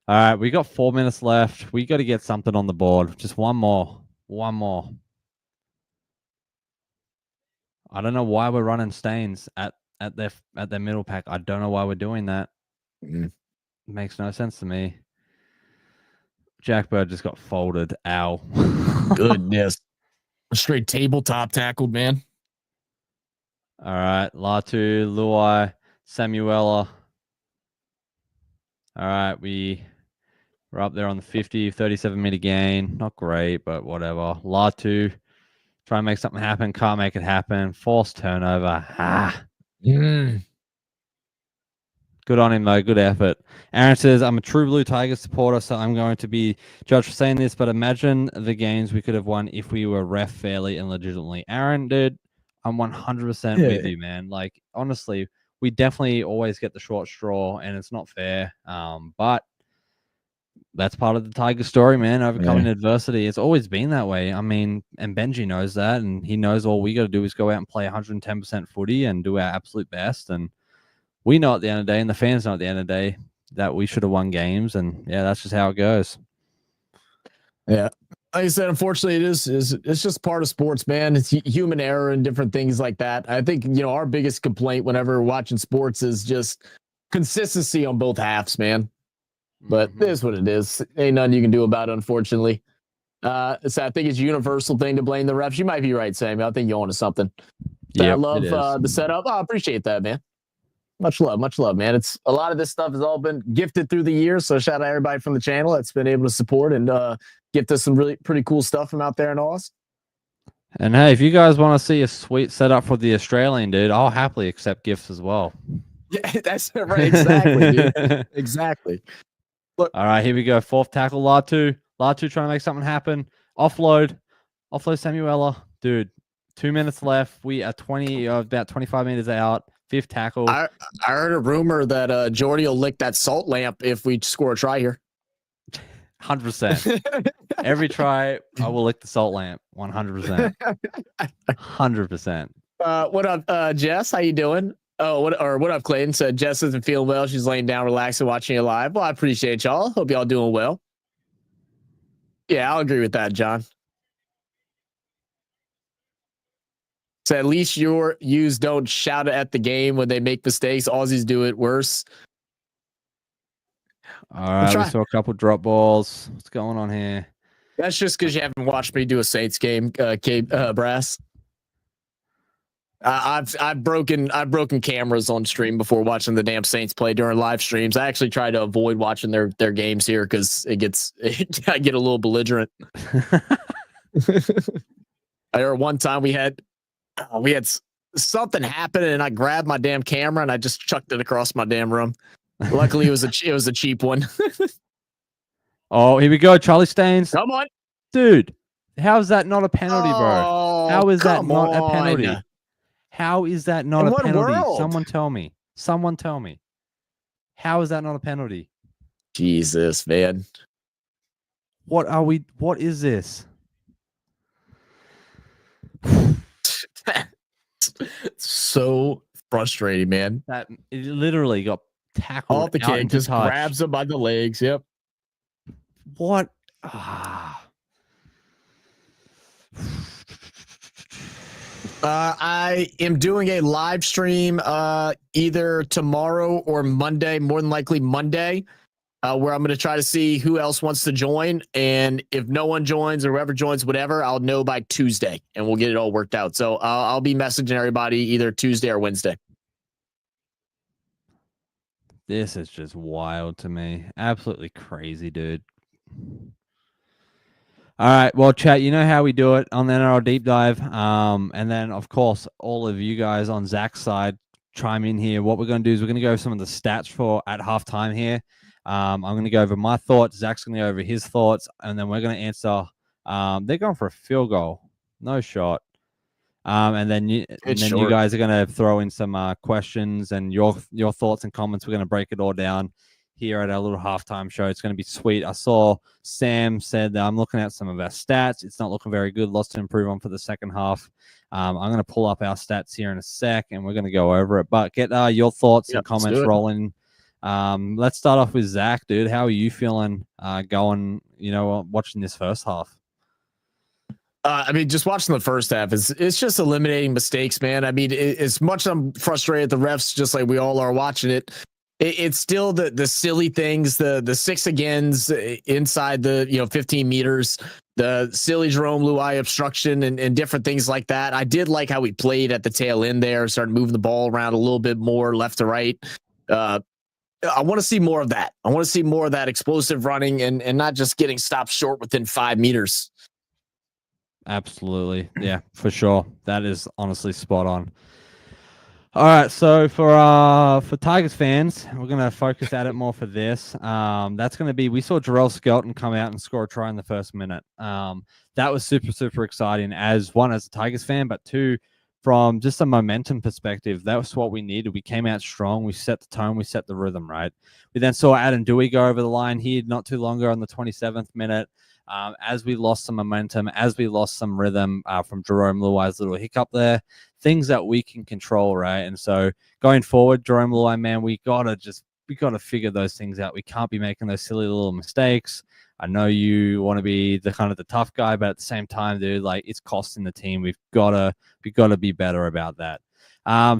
All right, we got 4 minutes left. We got to get something on the board. Just one more. One more. I don't know why we're running Stains at their middle pack. I don't know why we're doing that. Mhm. Makes no sense to me. Jack Bird just got folded. Ow. Goodness. Straight tabletop tackled, man. All right, Latu, Luai, Samuela. All right, we're up there on the 50, 37-meter gain. Not great, but whatever. Latu, try and make something happen. Can't make it happen. Forced turnover. Good on him, though. Good effort. Aaron says, I'm a true Blue Tiger supporter, so I'm going to be judged for saying this, but imagine the games we could have won if we were ref fairly and legitimately. Aaron, dude, I'm 100% with you, man. Like, honestly, we definitely always get the short straw, and it's not fair. But that's part of the Tiger story, man. Overcoming adversity. It's always been that way. I mean, and Benji knows that, and he knows all we got to do is go out and play 110% footy and do our absolute best. And we know at the end of the day, and the fans know at the end of the day, that we should have won games. And yeah, that's just how it goes. Yeah. Like I said, unfortunately, it's just part of sports, man. It's human error and different things like that. I think, our biggest complaint whenever we're watching sports is just consistency on both halves, man. But it is what it is. Ain't nothing you can do about it, unfortunately. So I think it's a universal thing to blame the refs. You might be right, Samuel. I think you're onto something. I love the setup. Oh, I appreciate that, man. Much love, man. It's a lot of this stuff has all been gifted through the years. So shout out everybody from the channel that's been able to support and gift us some really pretty cool stuff from out there in Oz. And hey, if you guys want to see a sweet setup for the Australian dude, I'll happily accept gifts as well. Yeah, that's right. Exactly, dude. Exactly. Look. All right, here we go. Fourth tackle, Latu. Latu trying to make something happen. Offload Samuela. Dude, 2 minutes left. We are about 25 meters out. Fifth tackle. I heard a rumor that Jordy will lick that salt lamp if we score a try here. 100%. Every try, I will lick the salt lamp. 100%. 100%. What up, Jess? How you doing? Oh, what up, Clayton? Said Jess isn't feeling well. She's laying down, relaxing, watching you live. Well, I appreciate y'all. Hope y'all doing well. Yeah, I'll agree with that, John. So at least your yous don't shout at the game when they make mistakes. Aussies do it worse. All right, we saw a couple drop balls. What's going on here? That's just because you haven't watched me do a Saints game, Brass. I've broken cameras on stream before watching the damn Saints play during live streams. I actually try to avoid watching their games here because I get a little belligerent. I remember one time we had something happen and I grabbed my damn camera and I just chucked it across my damn room. Luckily, it was a cheap one. Oh, here we go, Charlie Staines. Come on, dude. How is that not a penalty, bro? How is that not a penalty? How is that not a penalty? World? Someone tell me. Someone tell me. How is that not a penalty? Jesus, man. What is this? So frustrating, man. That it literally got tackled off the kick, just touch. grabs him by the legs. Yep. What? I am doing a live stream either tomorrow or Monday, more than likely Monday, where I'm going to try to see who else wants to join. And if no one joins or whoever joins, whatever, I'll know by Tuesday and we'll get it all worked out. So I'll be messaging everybody either Tuesday or Wednesday. This is just wild to me. Absolutely crazy, dude. All right, well, chat, you know how we do it on the NRL Deep Dive. And then, of course, all of you guys on Zach's side chime in here. What we're going to do is we're going to go over some of the stats for at halftime here. I'm going to go over my thoughts. Zach's going to go over his thoughts. And then we're going to answer. They're going for a field goal. No shot. And then you guys are going to throw in some questions and your thoughts and comments. We're going to break it all down here at our little halftime show. It's going to be sweet. I saw Sam said that I'm looking at some of our stats. It's not looking very good. Lots to improve on for the second half. I'm going to pull up our stats here in a sec, and we're going to go over it. But get your thoughts and comments rolling. Let's start off with Zach, dude. How are you feeling going, watching this first half? I mean, just watching the first half, it's just eliminating mistakes, man. I mean, as much as I'm frustrated at the refs, just like we all are watching it, it's still the silly things, the six agains inside the 15 meters, the silly Jerome Luai obstruction and different things like that. I did like how we played at the tail end there, started moving the ball around a little bit more left to right. I want to see more of that. I want to see more of that explosive running and not just getting stopped short within 5 meters. Absolutely. Yeah, for sure. That is honestly spot on. All right, so for Tigers fans, we're going to focus at it more for this. That's going to be, we saw Jarrell Skelton come out and score a try in the first minute. That was super, super exciting as a Tigers fan, but two, from just a momentum perspective, that was what we needed. We came out strong. We set the tone. We set the rhythm, right? We then saw Adam Dewey go over the line here not too long ago on the 27th minute. As we lost some momentum, as we lost some rhythm from Jerome Luai's little hiccup there, things that we can control, right? And so going forward, Jerome Luai, man, we gotta figure those things out. We can't be making those silly little mistakes. I know you want to be the kind of the tough guy, but at the same time, dude, like it's costing the team. We gotta be better about that.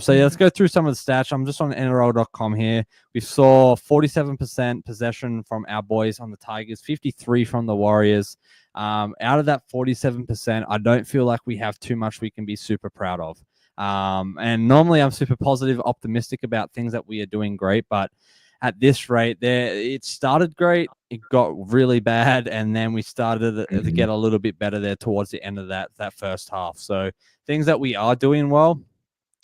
So yeah, let's go through some of the stats. I'm just on NRL.com here. We saw 47% possession from our boys on the Tigers, 53 from the Warriors. Out of that 47%, I don't feel like we have too much we can be super proud of. And normally I'm super positive, optimistic about things that we are doing great, but at this rate, it started great, it got really bad, and then we started to get a little bit better there towards the end of that first half. So things that we are doing well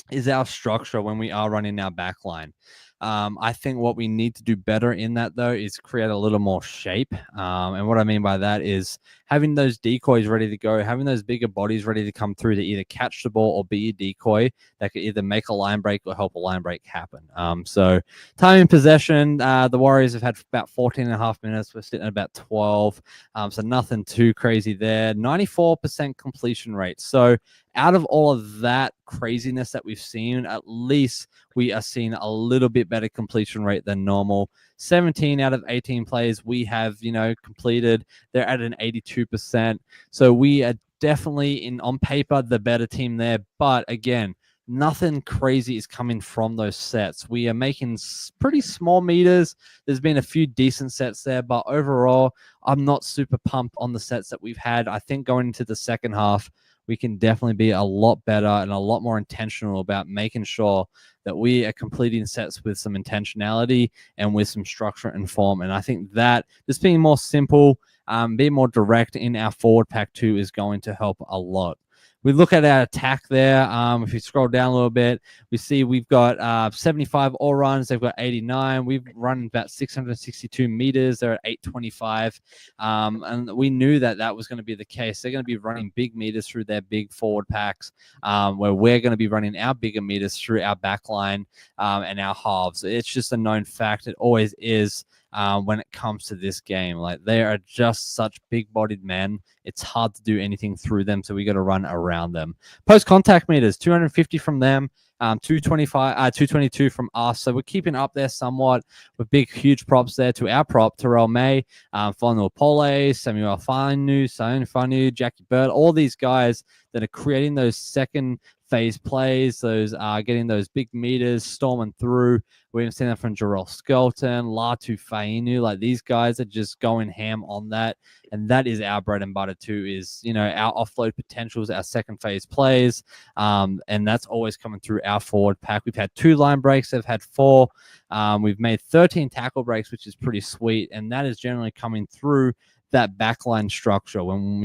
is our structure when we are running our back line. I think what we need to do better in that, though, is create a little more shape. And what I mean by that is having those decoys ready to go, having those bigger bodies ready to come through to either catch the ball or be a decoy that could either make a line break or help a line break happen. So time in possession, the Warriors have had about 14 and a half minutes. We're sitting at about 12. So nothing too crazy there. 94% completion rate. So out of all of that craziness that we've seen, at least we are seeing a little bit better completion rate than normal. 17 out of 18 plays we have, completed. They're at an 82%. So we are definitely on paper, the better team there. But again, nothing crazy is coming from those sets. We are making pretty small meters. There's been a few decent sets there, but overall, I'm not super pumped on the sets that we've had. I think going into the second half, we can definitely be a lot better and a lot more intentional about making sure that we are completing sets with some intentionality and with some structure and form. And I think that just being more simple, being more direct in our forward pack too is going to help a lot. We look at our attack there. If you scroll down a little bit, we see we've got 75 all runs. They've got 89. We've run about 662 meters. They're at 825. And we knew that was going to be the case. They're going to be running big meters through their big forward packs, where we're going to be running our bigger meters through our back line and our halves. It's just a known fact. It always is. When it comes to this game, like they are just such big-bodied men, it's hard to do anything through them, so we got to run around them. Post-contact meters, 250 from them, 222 from us, so we're keeping up there somewhat with big, huge props there to our prop, Terrell May, Fonua Pole, Samuel Fanu, Jackie Bird, all these guys that are creating those second phase plays, those getting those big meters, storming through. We haven't seen that from Jarrell Skelton, Latu Fainu. Like these guys are just going ham on that. And that is our bread and butter too, is, our offload potentials, our second phase plays. And that's always coming through our forward pack. We've had 2 line breaks. They've had 4. We've made 13 tackle breaks, which is pretty sweet. And that is generally coming through that backline structure. When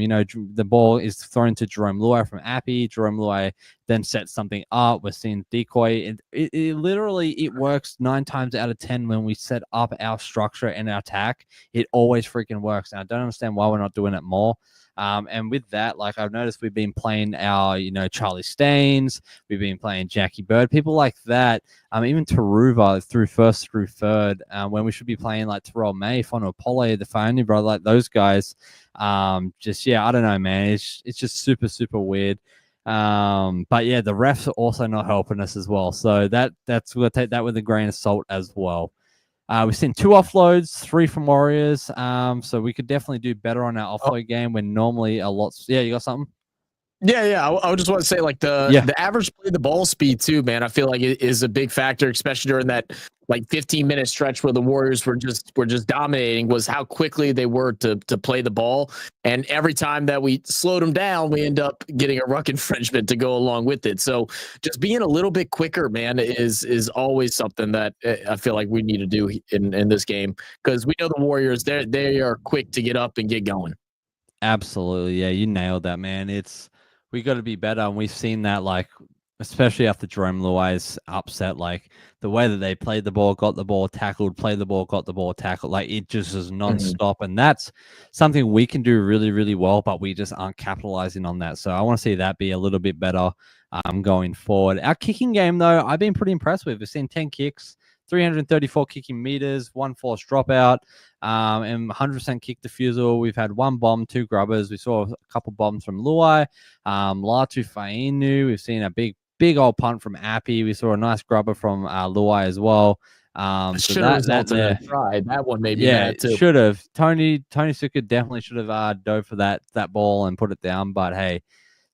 the ball is thrown to Jerome Luai from Appy, Jerome Luai then sets something up. We're seeing decoy. It literally works 9 times out of 10 when we set up our structure and our attack. It always freaking works, and I don't understand why we're not doing it more. And with that, like I've noticed we've been playing our, Charlie Staines, we've been playing Jackie Bird, people like that. Even Taruva through first through third, when we should be playing like Terrell May, Fonopole, the Fionny brother, like those guys. I don't know, man. It's just super, super weird. But yeah, the refs are also not helping us as well. So that's we'll take that with a grain of salt as well. We've seen 2 offloads, 3 from Warriors. So we could definitely do better on our offload game when normally a lot. Yeah, you got something? Yeah. I just want to say, like the average play the ball speed too, man. I feel like it is a big factor, especially during that like 15-minute stretch where the Warriors were just dominating. Was how quickly they were to play the ball, and every time that we slowed them down, we end up getting a ruck infringement to go along with it. So just being a little bit quicker, man, is always something that I feel like we need to do in this game, because we know the Warriors they are quick to get up and get going. Absolutely, yeah, you nailed that, man. We got to be better, and we've seen that, like, especially after Jerome Luai's upset, like the way that they played the ball, got the ball, tackled, played the ball, got the ball, tackled, like it just is nonstop, and that's something we can do really, really well, but we just aren't capitalizing on that. So I want to see that be a little bit better going forward. Our kicking game, though, I've been pretty impressed with. We've seen 10 kicks, 334 kicking meters, 1 forced dropout, and 100% kick defusal. We've had 1 bomb, 2 grubbers. We saw a couple bombs from Luai, Latu Fainu. We've seen a big old punt from Appy. We saw a nice grubber from Luai as well. Should have resulted in a try. That one maybe. Yeah, should have. Tony Suka definitely should have dove for that ball and put it down. But hey,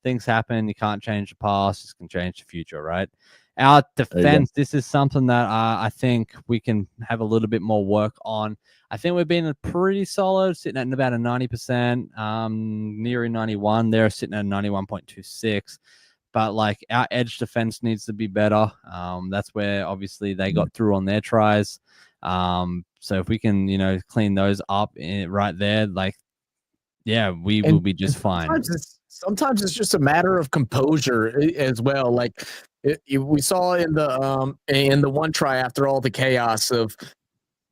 things happen. You can't change the past. You can change the future, right? Our defense, this is something that I think we can have a little bit more work on. I think we've been pretty solid, sitting at about a 90%, nearing 91. They're sitting at 91.26. But like our edge defense needs to be better. That's where obviously they got through on their tries. So if we can, clean those up right there, like, yeah, we will be just fine. Sometimes it's just a matter of composure as well. Like we saw in the one try after all the chaos of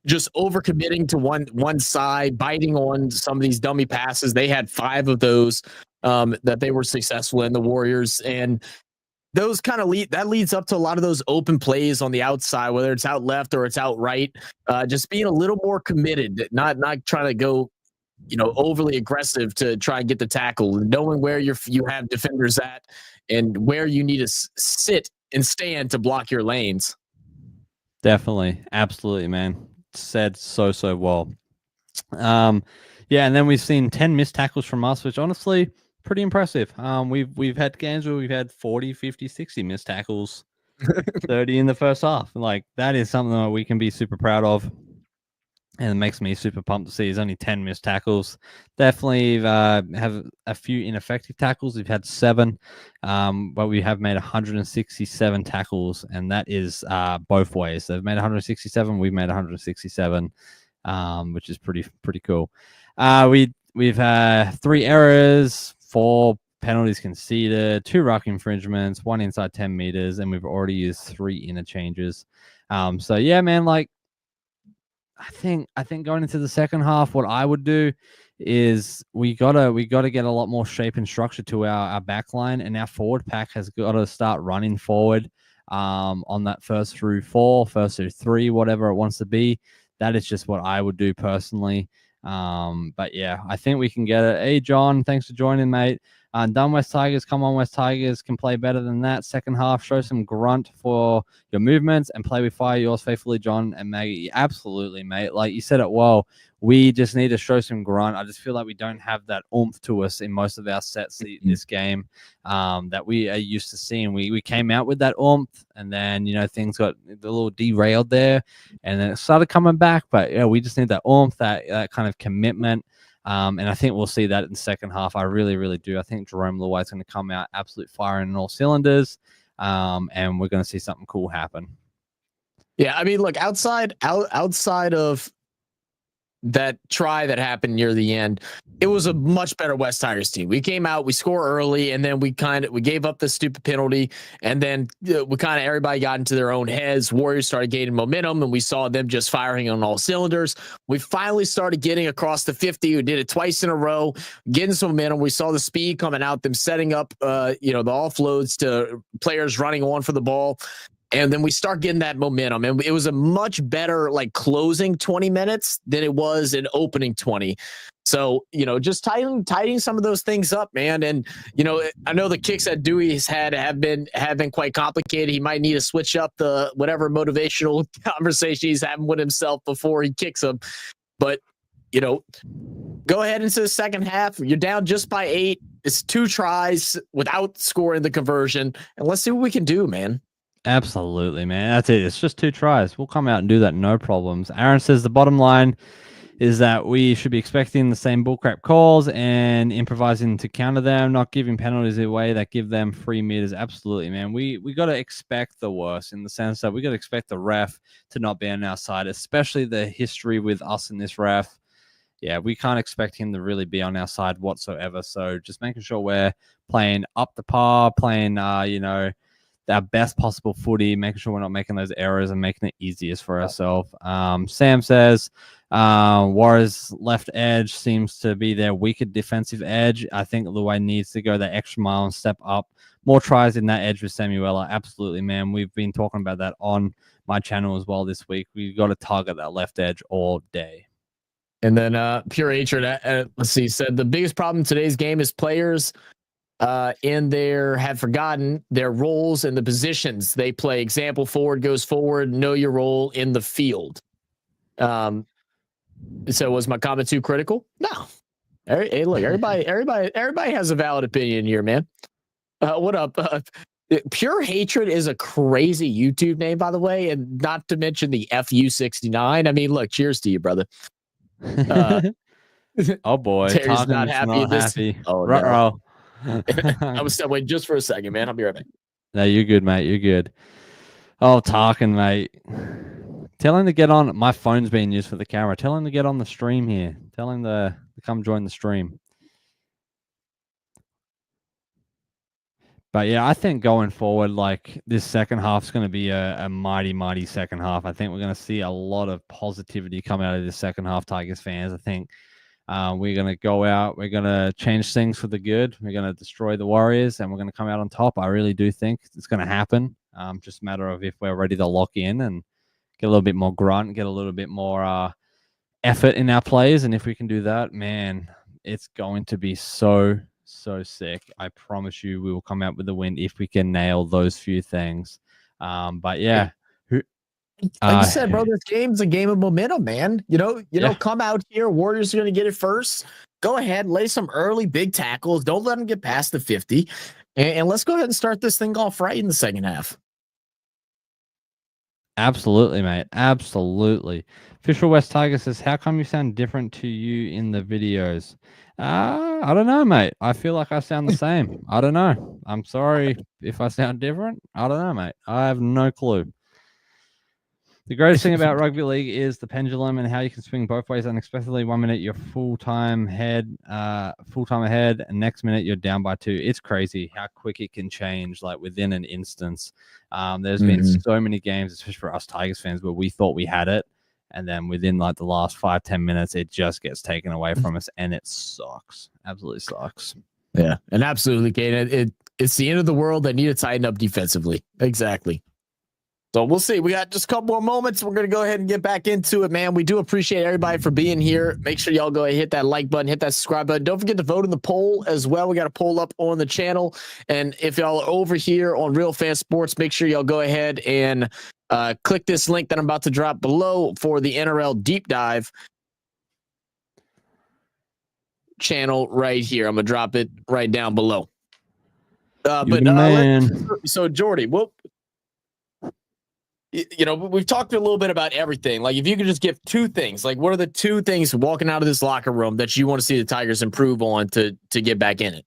just overcommitting to one side, biting on some of these dummy passes. They had 5 of those that they were successful in, the Warriors, and those kind of leads up to a lot of those open plays on the outside, whether it's out left or it's out right. Just being a little more committed, not trying to go overly aggressive to try and get the tackle, knowing where you have defenders at and where you need to sit and stand to block your lanes. Definitely. Absolutely, man. Said so well. Yeah, and then we've seen 10 missed tackles from us, which honestly pretty impressive. We've had games where we've had 40, 50, 60 missed tackles, 30 in the first half. Like that is something that we can be super proud of. And it makes me super pumped to see there's only 10 missed tackles. Definitely have a few ineffective tackles. We've had 7, but we have made 167 tackles, and that is both ways. They've made 167. We've made 167, which is pretty cool. We've had 3 errors, 4 penalties conceded, 2 ruck infringements, 1 inside 10 meters, and we've already used 3 interchanges. So yeah, man, like, I think going into the second half, what I would do is we gotta get a lot more shape and structure to our back line, and our forward pack has got to start running forward on that first through 4, first through 3, whatever it wants to be. That is just what I would do personally. But yeah, I think we can get it. Hey, John, thanks for joining, mate. Done West Tigers. Come on, West Tigers can play better than that. Second half, show some grunt for your movements and play with fire. Yours faithfully, John and Maggie. Absolutely, mate. Like you said it well. We just need to show some grunt. I just feel like we don't have that oomph to us in most of our sets this game that we are used to seeing. We came out with that oomph, and then things got a little derailed there, and then it started coming back. But yeah, we just need that oomph, that kind of commitment. And I think we'll see that in the second half. I really, really do. I think Jerome Luai is going to come out absolute firing in all cylinders, and we're going to see something cool happen. Yeah, I mean, look, outside of that try that happened near the end, it was a much better West Tigers team. We came out, we score early, and then we gave up the stupid penalty, and then everybody got into their own heads. Warriors started gaining momentum, and we saw them just firing on all cylinders. We finally started getting across the 50. We did it twice in a row, getting some momentum. We saw the speed coming out, them setting up the offloads to players running on for the ball. And then we start getting that momentum. And it was a much better closing 20 minutes than it was in opening 20. So, just tightening some of those things up, man. And, I know the kicks that Dewey's had have been quite complicated. He might need to switch up the whatever motivational conversation he's having with himself before he kicks them. But, go ahead into the second half. You're down just by 8. It's 2 tries without scoring the conversion. And let's see what we can do, man. Absolutely, man. That's it. It's just 2 tries. We'll come out and do that, no problems. Aaron says the bottom line is that we should be expecting the same bullcrap calls and improvising to counter them, not giving penalties away that give them free meters. Absolutely, man. We got to expect the worst in the sense that we got to expect the ref to not be on our side, especially the history with us and this ref. Yeah, we can't expect him to really be on our side whatsoever. So just making sure we're playing up the par, playing, our best possible footy, making sure we're not making those errors and making it easiest for ourselves. Sam says Warriors left edge seems to be their weaker defensive edge. I think Luai needs to go that extra mile and step up. More tries in that edge with Samuela. Absolutely, man. We've been talking about that on my channel as well this week. We've got to target that left edge all day. And then Pure Hatred, let's see, said the biggest problem in today's game is players have forgotten their roles and the positions they play. Example, forward goes forward, know your role in the field. So was my comment too critical? No. Hey, look, everybody has a valid opinion here, man. What up? Pure Hatred is a crazy YouTube name, by the way, and not to mention the FU69. I mean, look, cheers to you, brother. Oh boy, Terry's not happy. Oh, no. I was waiting just for a second, man. I'll be right back. No, you're good, mate. You're good. Oh, Tarkin, mate. Tell him to get on. My phone's being used for the camera. Tell him to get on the stream here. Tell him to come join the stream. But yeah, I think going forward, this second half's going to be a mighty, mighty second half. I think we're going to see a lot of positivity come out of this second half, Tigers fans. I think we're going to go out. We're going to change things for the good. We're going to destroy the Warriors, and we're going to come out on top. I really do think it's going to happen. Just a matter of if we're ready to lock in and get a little bit more grunt, get a little bit more effort in our plays. And if we can do that, man, it's going to be so sick. I promise you we will come out with the win if we can nail those few things. But yeah. Like you said, bro, this game's a game of momentum, man. Come out here. Warriors are going to get it first. Go ahead, lay some early big tackles. Don't let them get past the 50. And let's go ahead and start this thing off right in the second half. Absolutely, mate. Absolutely. Official West Tiger says, how come you sound different to you in the videos? I don't know, mate. I feel like I sound the same. I don't know. I'm sorry if I sound different. I don't know, mate. I have no clue. The greatest thing about rugby league is the pendulum and how you can swing both ways unexpectedly. 1 minute you're full-time ahead, and next minute you're down by 2. It's crazy how quick it can change, within an instance. There's been so many games, especially for us Tigers fans, where we thought we had it, and then within the last 5-10 minutes, it just gets taken away from us, and it sucks. Absolutely sucks. Yeah, and absolutely, Kate. It's the end of the world. They need to tighten up defensively. Exactly. So we'll see. We got just a couple more moments. We're going to go ahead and get back into it, man. We do appreciate everybody for being here. Make sure y'all go ahead and hit that like button, hit that subscribe button. Don't forget to vote in the poll as well. We got a poll up on the channel. And if y'all are over here on RealFanSports, make sure y'all go ahead and click this link that I'm about to drop below for the NRL Deep Dive channel right here. I'm going to drop it right down below. So Jordy, we've talked a little bit about everything. If you could just give 2 things, what are the 2 things walking out of this locker room that you want to see the Tigers improve on to get back in it?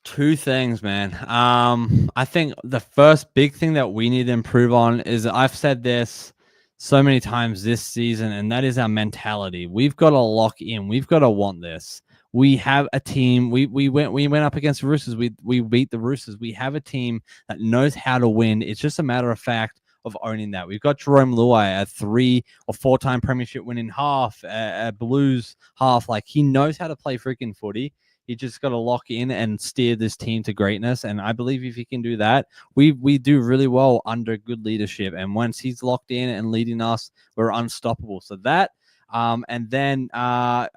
2 things, man. I think the first big thing that we need to improve on is, I've said this so many times this season, and that is our mentality. We've got to lock in. We've got to want this. We have a team. We went up against the Roosters. We beat the Roosters. We have a team that knows how to win. It's just a matter of fact of owning that. We've got Jerome Luai, a 3 or 4-time premiership winning half, a Blues half. Like, he knows how to play freaking footy. He just got to lock in and steer this team to greatness. And I believe if he can do that, we do really well under good leadership. And once he's locked in and leading us, we're unstoppable. So that, and then I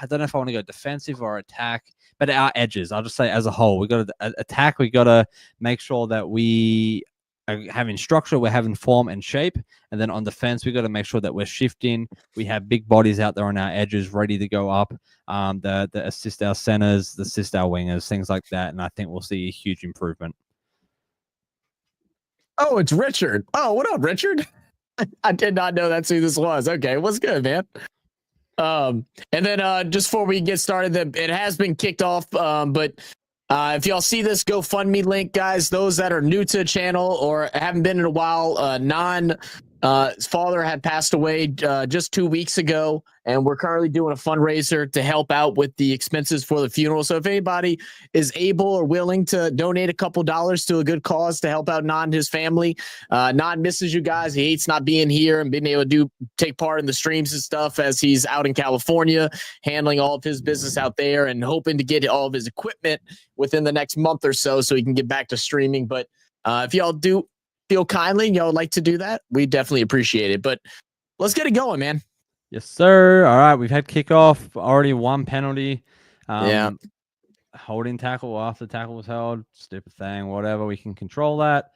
don't know if I want to go defensive or attack, but our edges, I'll just say as a whole, we got to attack. We got to make sure that we are having structure, we're having form and shape. And then on defense, we got to make sure that we're shifting. We have big bodies out there on our edges ready to go up. The assist our centers, the assist our wingers, things like that. And I think we'll see a huge improvement. Oh, it's Richard. Oh, what up, Richard? I did not know that's who this was. Okay, what's good, man? And then just before we get started, it has been kicked off. But if y'all see this GoFundMe link, guys, those that are new to the channel or haven't been in a while, his father had passed away just 2 weeks ago, and we're currently doing a fundraiser to help out with the expenses for the funeral. So if anybody is able or willing to donate a couple dollars to a good cause to help out Nan and his family, Nan misses you guys. He hates not being here and being able to take part in the streams and stuff as he's out in California handling all of his business out there and hoping to get all of his equipment within the next month or so he can get back to streaming. But if y'all do feel kindly and y'all would like to do that, we definitely appreciate it. But let's get it going, man. Yes, sir. All right, we've had kickoff, already 1 penalty. Yeah. Holding tackle after tackle was held, stupid thing, whatever. We can control that.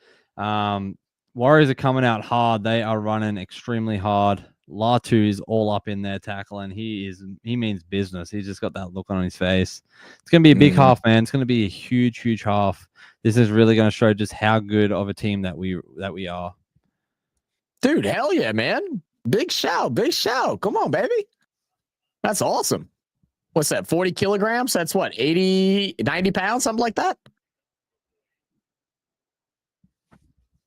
Warriors are coming out hard. They are running extremely hard. Latu is all up in their tackle, and he means business. He's just got that look on his face. It's going to be a big half, man. It's going to be a huge, huge half. This is really going to show just how good of a team that we are. Dude, hell yeah, man. Big shout. Come on, baby. That's awesome. What's that, 40 kilograms? That's what, 80, 90 pounds, something like that?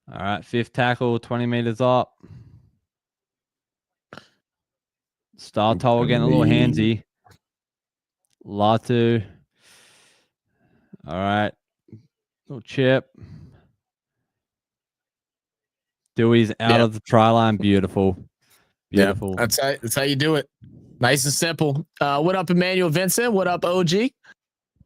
All right, fifth tackle, 20 meters up. Star Tower getting a little handsy. Latu. All right. Little chip. Dewey's out of the try line. Beautiful. Beautiful. Yeah, that's how you do it. Nice and simple. What up, Emmanuel Vincent? What up, OG?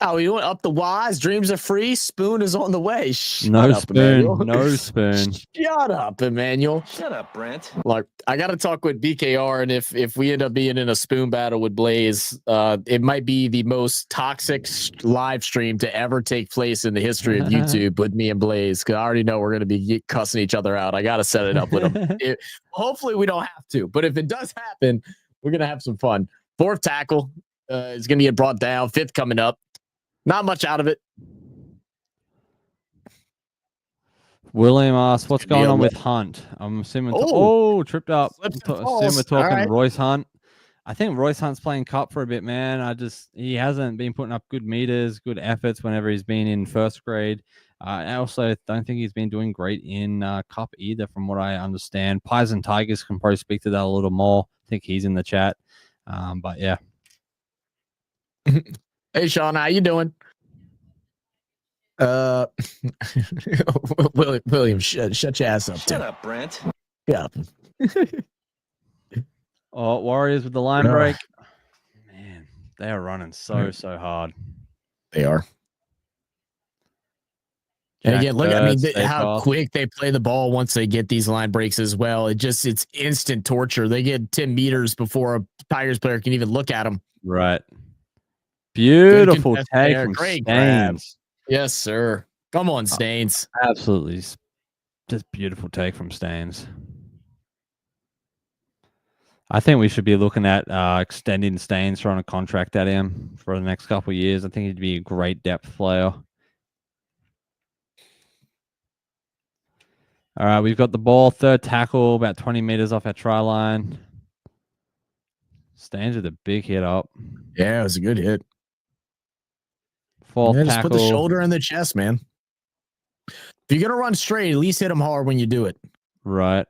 How are you doing? Up the wise. Dreams are free. Spoon is on the way. No spoon. No spoon. Shut up, Emmanuel. Shut up, Brent. Look, I got to talk with BKR, and if we end up being in a spoon battle with Blaze, it might be the most toxic live stream to ever take place in the history of YouTube with me and Blaze, because I already know we're going to be cussing each other out. I got to set it up with him. Hopefully we don't have to, but if it does happen, we're going to have some fun. Fourth tackle is going to get brought down. Fifth coming up. Not much out of it. William asks, what's going on with Hunt? I'm assuming. Tripped up. Assuming we're talking Royce Hunt. I think Royce Hunt's playing cup for a bit, man. He hasn't been putting up good meters, good efforts whenever he's been in first grade. I also don't think he's been doing great in cup either, from what I understand. Pies and Tigers can probably speak to that a little more. I think he's in the chat. But yeah. Hey, Sean, how you doing? William, shut your ass up. Shut up, Brent. Yeah. Oh, Warriors with the line break. Man, they are running so hard. They are. And again, look, how quick they play the ball once they get these line breaks as well. It's instant torture. They get 10 meters before a Tigers player can even look at them. Right. Beautiful take from Great Staines. grab. Yes, sir. Come on, Staines. Absolutely. Just beautiful take from Staines. I think we should be looking at extending Staines, trying to contract at him for the next couple of years. I think he'd be a great depth player. All right, we've got the ball. Third tackle, about 20 meters off our try line. Staines with a big hit up. Yeah, it was a good hit. Fourth tackle. Just put the shoulder in the chest, man. If you're going to run straight, at least hit him hard when you do it. Right.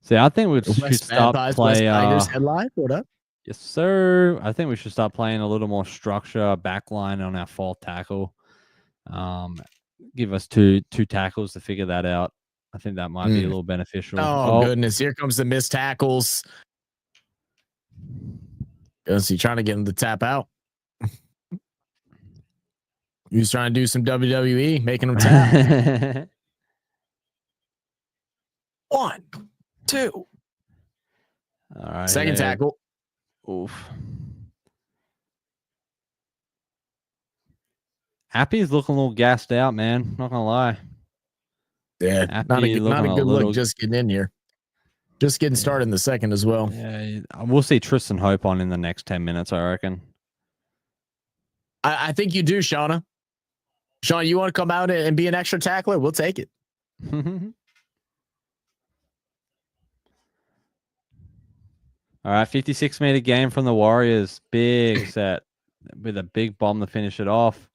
See, I think we should West start Bad West play. Tigers headline. What up? Yes, sir. I think we should start playing a little more structure, backline on our fourth tackle. Give us two tackles to figure that out. I think that might be a little beneficial. Oh, goodness. Here comes the missed tackles. Is he trying to get him to tap out? He was trying to do some WWE, making him tap. 1, 2. All right. Second tackle. Oof. Happy's looking a little gassed out, man. Not gonna lie. Yeah, not a good look just getting in here. Just getting started in the second as well. Yeah, we'll see Tristan Hope on in the next 10 minutes, I reckon. I think you do, Shauna. Sean, you want to come out and be an extra tackler? We'll take it. All right, 56-meter game from the Warriors. Big set with a big bomb to finish it off.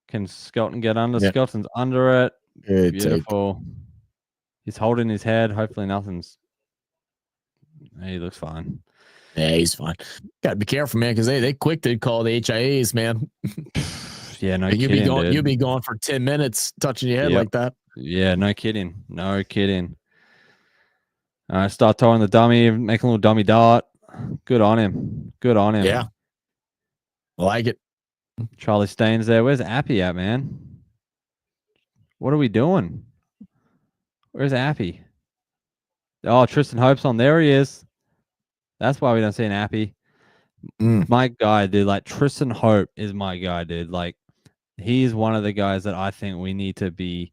Can Skelton get under? Yep. Skelton's under it. Good Beautiful. Take. He's holding his head. Hopefully nothing's... He looks fine. Yeah, he's fine. Got to be careful, man, because they quick to call the HIAs, man. Yeah, no kidding, you'll be going for 10 minutes touching your head like that. Yeah, no kidding. No kidding. All right, start throwing the dummy, making a little dummy dart. Good on him. Good on him. Yeah. I like it. Charlie Staines there. Where's Appy at, man? What are we doing? Where's Appy? Oh, Tristan Hope's on. There he is. That's why we don't see an Appy. My guy, dude. Like, Tristan Hope is my guy, dude. Like, he's one of the guys that I think we need to be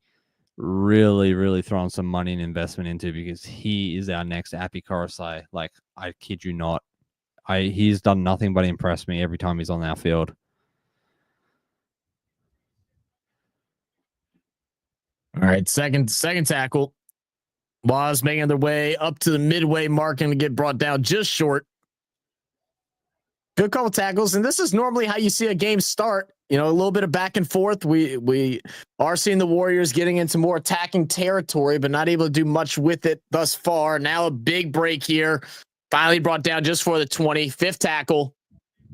really, really throwing some money and investment into, because he is our next Appy Coruscant. Like, I kid you not. He's done nothing but impress me every time he's on our field. All right, second tackle. Was making their way up to the midway mark and get brought down just short. Good couple tackles, and this is normally how you see a game start. You know, a little bit of back and forth. We are seeing the Warriors getting into more attacking territory, but not able to do much with it thus far. Now a big break here. Finally brought down just for the 20. Fifth tackle.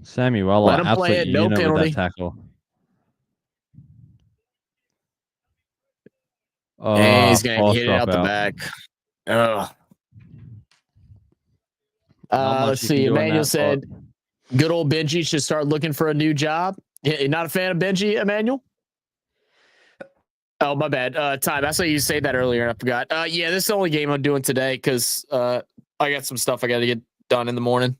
Samuel, let him play it. No penalty. Tackle. Oh, and he's going to hit it out the back. Let's see. Emmanuel said, good old Benji should start looking for a new job. You're not a fan of Benji, Emmanuel? Oh, my bad. Time. I saw you say that earlier and I forgot. Yeah, this is the only game I'm doing today because I got some stuff I got to get done in the morning.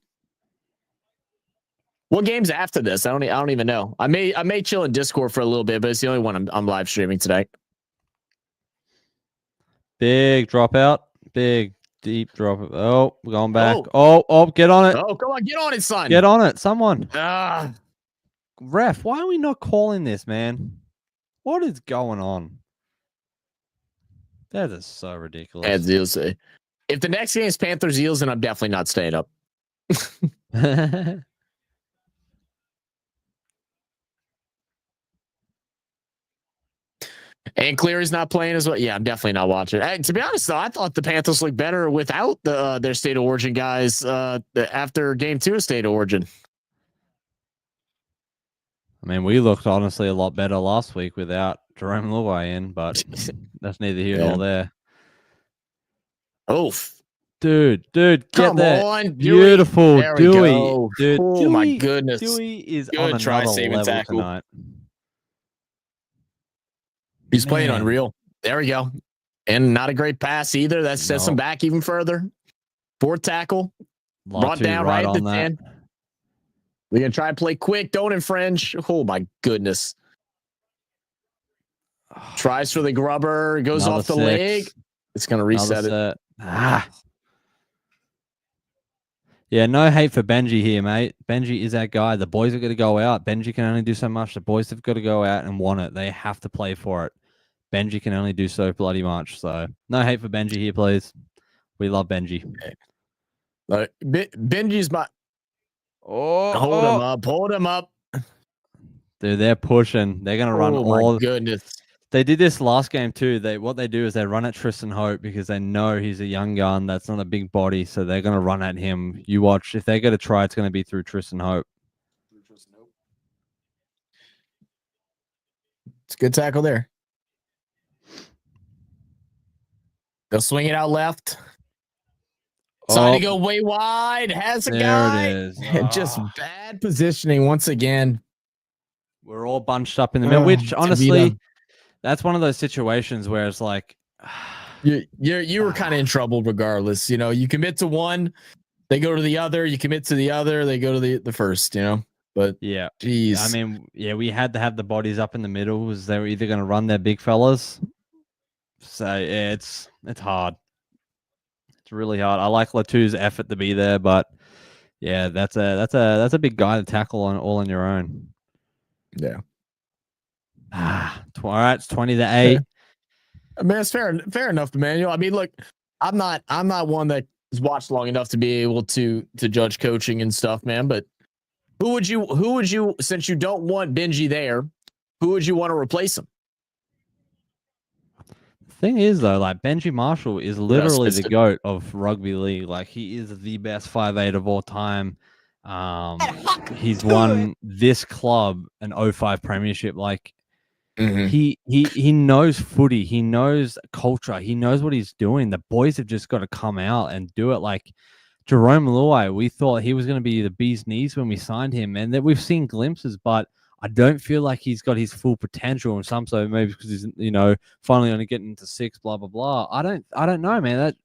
What game's after this? I don't even know. I may chill in Discord for a little bit, but it's the only one I'm live streaming today. Big dropout. Big, deep drop. Oh, we're going back. Oh, get on it. Oh, come on. Get on it, son. Get on it. Someone. Ref, why are we not calling this, man? What is going on? That is so ridiculous. As you'll say. If the next game is Panthers Eels, then I'm definitely not staying up. And Cleary's not playing as well. Yeah, I'm definitely not watching. To be honest, though, I thought the Panthers looked better without their State of Origin guys after Game 2 of State of Origin. I mean, we looked honestly a lot better last week without Jerome Luai in, but that's neither here nor there. Oof. Dude, get Come there. on, Beautiful, Dewey. Dude, oh Dewey, my goodness. Dewey is Good on try, another level tackle tonight. He's playing unreal. There we go. And not a great pass either. That sets him back even further. Fourth tackle. Brought down right at the 10. We're going to try and play quick. Don't infringe. Oh, my goodness. Tries for the grubber. Goes Another off the 6. leg. It's going to reset it. Yeah, no hate for Benji here, mate. Benji is that guy. The boys are going to go out. Benji can only do so much. The boys have got to go out and want it. They have to play for it. Benji can only do so bloody much. So no hate for Benji here, please. We love Benji. Benji's my... Hold him up. Dude, they're pushing. They're going to run all... goodness. They did this last game too. What they do is they run at Tristan Hope because they know he's a young gun that's not a big body, so they're going to run at him. You watch. If they get a try, it's going to be through Tristan Hope. It's a good tackle there. They'll swing it out left. Trying to go way wide. Has a guy. There it is. Just bad positioning once again. We're all bunched up in the middle, which honestly, that's one of those situations where it's like you were kind of in trouble regardless. You know, you commit to one, they go to the other. You commit to the other, they go to the first. You know, but yeah, geez. I mean, yeah, we had to have the bodies up in the middle because they were either going to run their big fellas. So yeah, it's hard. It's really hard. I like Latu's effort to be there, but yeah, that's a big guy to tackle all on your own. Yeah. All right, it's 20-8. Yeah. I mean, it's fair enough, Emmanuel. I mean, look, I'm not one that has watched long enough to be able to judge coaching and stuff, man. But who would you, since you don't want Benji there, who would you want to replace him? Thing is though, like Benji Marshall is literally the GOAT of rugby league. Like he is the best 5'8" of all time. He's won this club an 05 premiership. Like he knows footy, he knows culture, he knows what he's doing. The boys have just got to come out and do it. Like Jerome Luai, we thought he was going to be the bee's knees when we signed him, and that we've seen glimpses, but I don't feel like he's got his full potential. And some so maybe because he's finally only getting into 6, blah blah blah. I don't know, man. That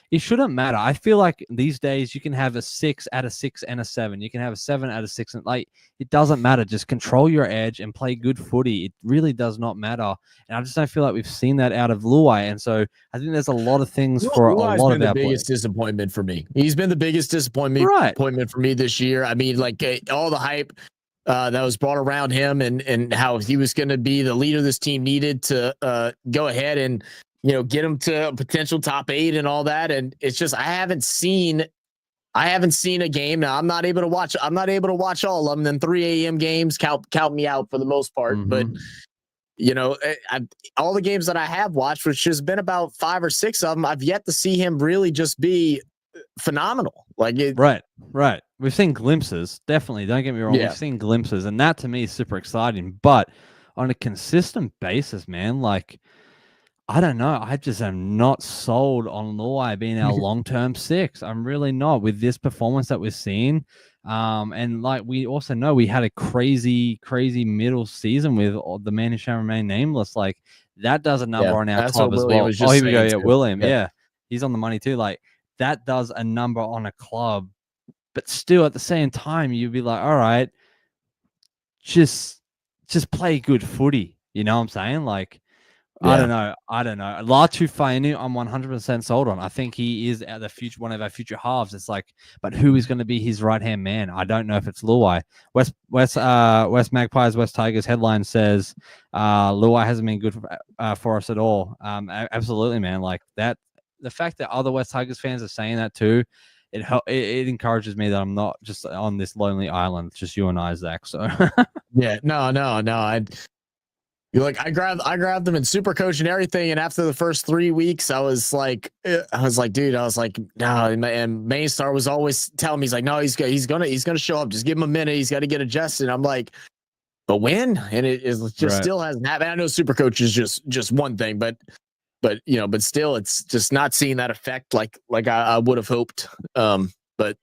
it shouldn't matter. I feel like these days you can have a 6 out of 6 and a 7. You can have a 7 out of 6, and like it doesn't matter. Just control your edge and play good footy. It really does not matter. And I just don't feel like we've seen that out of Luai. And so I think there's a lot of things for a lot of our biggest disappointment for me. He's been the biggest disappointment for me this year. I mean, like all the hype that was brought around him and how he was going to be the leader this team needed to go ahead and get him to a potential top 8 and all that. And it's just I haven't seen a game. Now I'm not able to watch all of them. Then 3 a.m. games count me out for the most part. But all the games that I have watched, which has been about 5 or 6 of them, I've yet to see him really just be phenomenal. Like right. We've seen glimpses, definitely. Don't get me wrong. Yeah. We've seen glimpses, and that to me is super exciting. But on a consistent basis, man, like I don't know. I just am not sold on Luai being our long-term 6. I'm really not with this performance that we're seeing. And like we also know we had a crazy middle season with the man who shall remain nameless. Like that does a number on our club as well. Oh, here we go. Yeah, William. Yeah, he's on the money too. Like that does a number on a club. But still, at the same time, you'd be like, all right, just play good footy. You know what I'm saying? Like, yeah. I don't know. Latu Fainu, I'm 100% sold on. I think he is the future, one of our future halves. It's like, but who is going to be his right-hand man? I don't know if it's Luai. West Magpies, West Tigers headline says Luai hasn't been good for us at all. Absolutely, man. Like that, the fact that other West Tigers fans are saying that too, it encourages me that I'm not just on this lonely island. It's just you and I, Zach. So yeah, no. I grabbed them in super coach and everything. And after the first 3 weeks, I was like, dude, no. And Mainstar was always telling me, he's like, no, he's gonna show up. Just give him a minute. He's got to get adjusted. I'm like, but when? And it is just still hasn't happened. I know super coach is just one thing, but still, it's just not seeing that effect like I would have hoped. But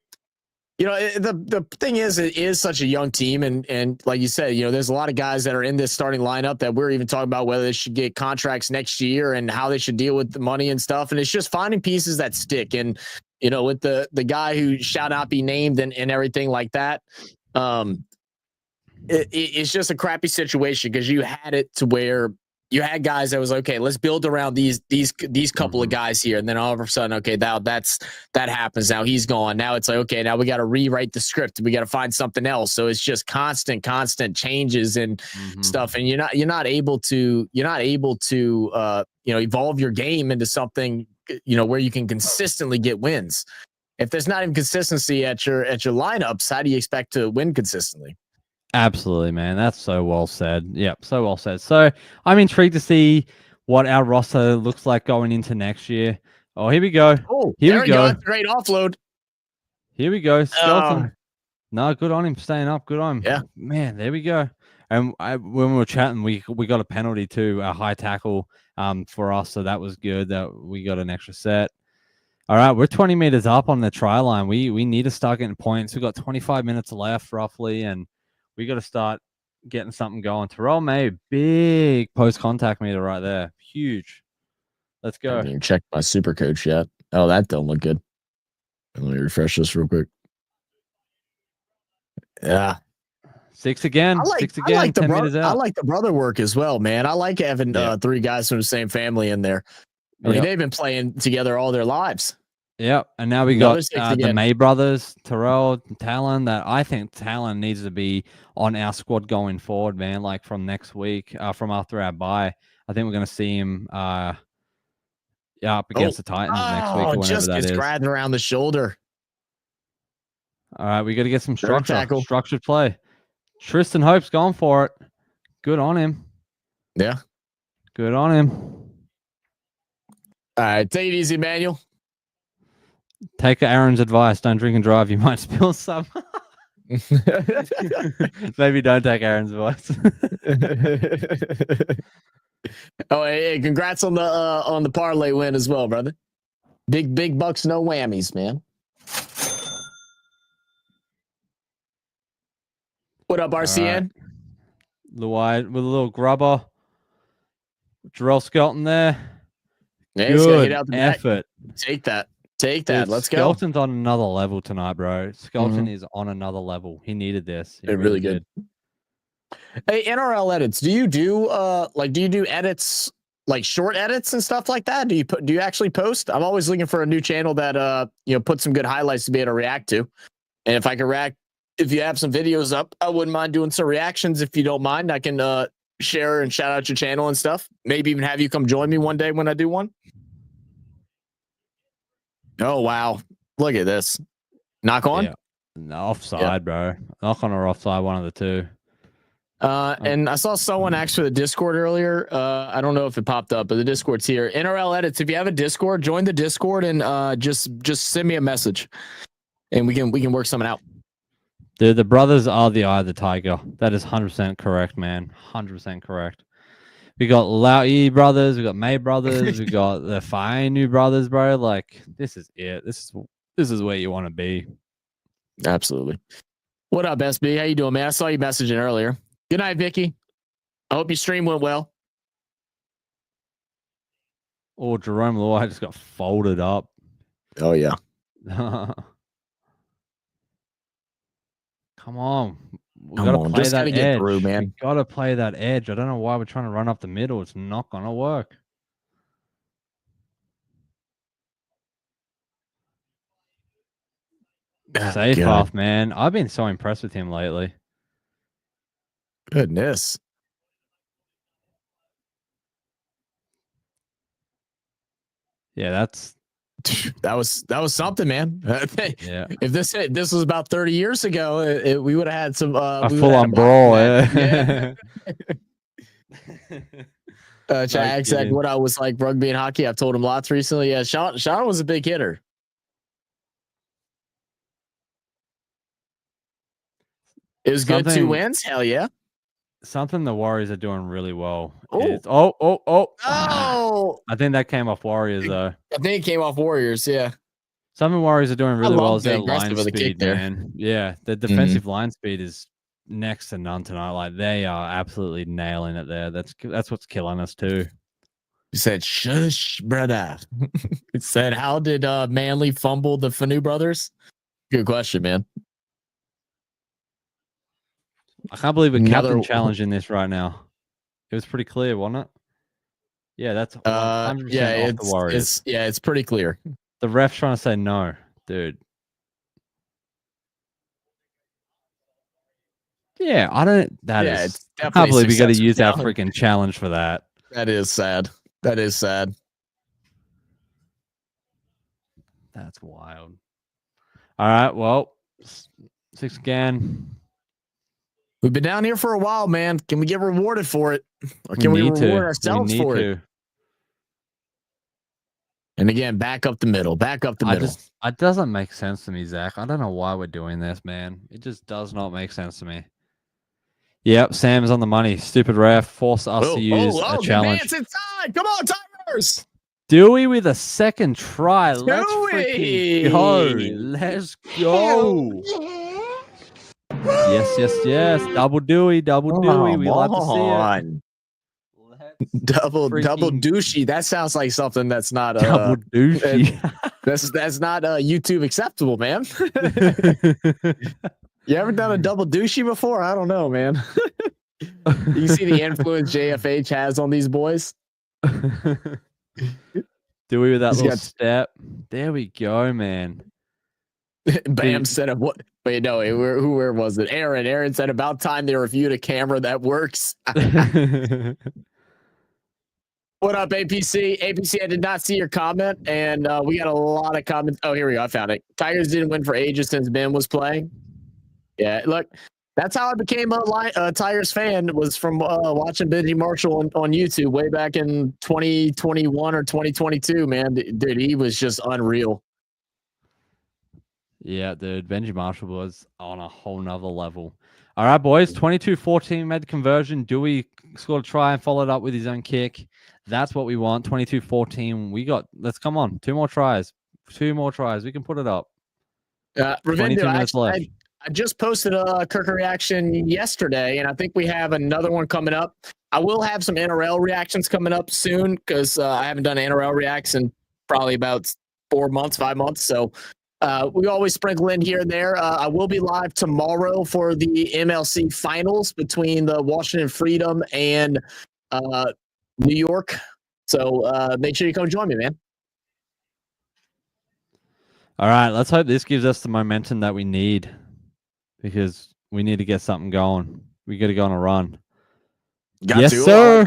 the thing is, it is such a young team, and like you said, there's a lot of guys that are in this starting lineup that we're even talking about whether they should get contracts next year and how they should deal with the money and stuff. And it's just finding pieces that stick. And with the guy who shall not be named and everything like that, it's just a crappy situation because you had it to where you had guys that was okay. Let's build around these couple of guys here, and then all of a sudden, okay, that happens. Now he's gone. Now it's like, okay, now we got to rewrite the script. We got to find something else. So it's just constant changes and stuff, and you're not able to evolve your game into something where you can consistently get wins. If there's not even consistency at your lineups, how do you expect to win consistently? Absolutely, man. That's so well said. Yep, so well said. So I'm intrigued to see what our roster looks like going into next year. Oh, here we go. Oh, Here there we we go. go. That's a great offload. Here we go. Uh, Skeleton. No, good on him. Staying up. Good on him. Yeah. Man, there we go. And when we were chatting, we got a penalty too, a high tackle for us. So that was good that we got an extra set. All right, we're 20 meters up on the try line. We need to start getting points. We've got 25 minutes left roughly, and we got to start getting something going. Terrell May, big post contact meter right there. Huge. Let's I go. haven't even checked my super coach yet. Oh, that don't look good. Let me refresh this real quick. Yeah. Six again. Six again. I like 10 meters out. I like the brother work as well, man. I like having three guys from the same family in there. I mean, they've been playing together all their lives. Yep. And now we Another got the May brothers, Terrell, Talon, that I think Talon needs to be on our squad going forward, man. Like from next week, from after our bye. I think we're going to see him up against the Titans next week or whenever just that gets is. grabbed around the shoulder. All right, we got to get some Tackle. structured play. Tristan Hope's gone for it. Good on him. Yeah. Good on him. All right, take it easy, Manuel. Take Aaron's advice. Don't drink and drive. You might spill some. Maybe don't take Aaron's advice. Oh, hey, congrats on the parlay win as well, brother. Big bucks, no whammies, man. What up, RCN? Right. The wide with a little grubber. Jarrell Skelton there. Yeah, he's gonna hit out the effort. Back. Take that. Take that. Dude, Let's Skelton's go. on another level tonight, bro. Skelton is on another level. He needed this. He really good. Hey, NRL edits. Do you do edits, like short edits and stuff like that? Do you actually post? I'm always looking for a new channel that put some good highlights to be able to react to. And if I can react, if you have some videos up, I wouldn't mind doing some reactions. If you don't mind, I can share and shout out your channel and stuff. Maybe even have you come join me one day when I do one. Oh wow! Look at this. Knock on. Yeah. No, offside, bro. Knock on or offside, one of the two. And I saw someone ask for the Discord earlier. I don't know if it popped up, but the Discord's here. NRL edits. If you have a Discord, join the Discord and just send me a message, and we can work something out. The brothers are the eye of the tiger. That is 100% correct, man. 100% correct. We got Lauie brothers, we got May brothers, we got the Fainu brothers, bro. Like, this is it. This is where you want to be. Absolutely. What up, SB? How you doing, man? I saw you messaging earlier. Good night, Vicky. I hope your stream went well. Oh, Jerome Luai just got folded up. Oh yeah. Come on. We got to play that edge. Through, man. We got to play that edge. I don't know why we're trying to run up the middle. It's not going to work. Safe off, man. I've been so impressed with him lately. Goodness. Yeah, that was something, man. Yeah. If this was about 30 years ago, we would have had some a full-on brawl. Yeah. Chad said what I was like rugby and hockey. I've told him lots recently. Yeah, Sean was a big hitter. It was good. 2 wins. Hell yeah. Something the Warriors are doing really well. Is, I think that came off Warriors though. I think it came off Warriors. Yeah. Something Warriors are doing really well is their line speed, man. Yeah, the defensive line speed is next to none tonight. Like they are absolutely nailing it there. That's what's killing us too. You said, "Shush, brother." It said, "How did Manly fumble the Fanu brothers?" Good question, man. I can't believe we're captain challenging this right now. It was pretty clear, wasn't it? Yeah, that's 100% off the Warriors. It's pretty clear. The ref's trying to say no, dude. Yeah, I don't. I can't believe we got to use our freaking challenge for that. That is sad. That is sad. That's wild. All right, well, 6 again. We've been down here for a while, man. Can we get rewarded for it? Or can we reward ourselves for it? And again, back up the middle. Back up the middle. It doesn't make sense to me, Zach. I don't know why we're doing this, man. It just does not make sense to me. Yep, Sam's on the money. Stupid ref forced us to use a challenge. Advance inside. Come on, Tigers. Dewey with a second try. Let's freaking go. Let's go. Yes. Double Dewey. We love to see it. Double douchey. That sounds like something that's not double douchey. That's not YouTube acceptable, man. You ever done a double douchey before? I don't know, man. You see the influence JFH has on these boys. Dewey with that little step. There we go, man. Bam said of what? Wait, no, where was it? Aaron said about time they reviewed a camera that works. What up, APC? APC, I did not see your comment, and we got a lot of comments. Oh, here we go. I found it. Tigers didn't win for ages since Ben was playing. Yeah, look, that's how I became a Tigers fan, was from watching Benji Marshall on YouTube way back in 2021 or 2022, man. Dude, he was just unreal. Yeah, dude, Benji Marshall was on a whole nother level. All right, boys, 22-14 made the conversion. Dewey scored a try and followed up with his own kick. That's what we want. 22-14. We got, let's come on. Two more tries. We can put it up. 22 minutes left. I just posted a Kirker reaction yesterday, and I think we have another one coming up. I will have some NRL reactions coming up soon because I haven't done NRL reacts in probably about 5 months. So we always sprinkle in here and there. I will be live tomorrow for the MLC finals between the Washington Freedom and New York. So make sure you come join me, man. All right, let's hope this gives us the momentum that we need, because we need to get something going. We got to go on a run. Yes, sir.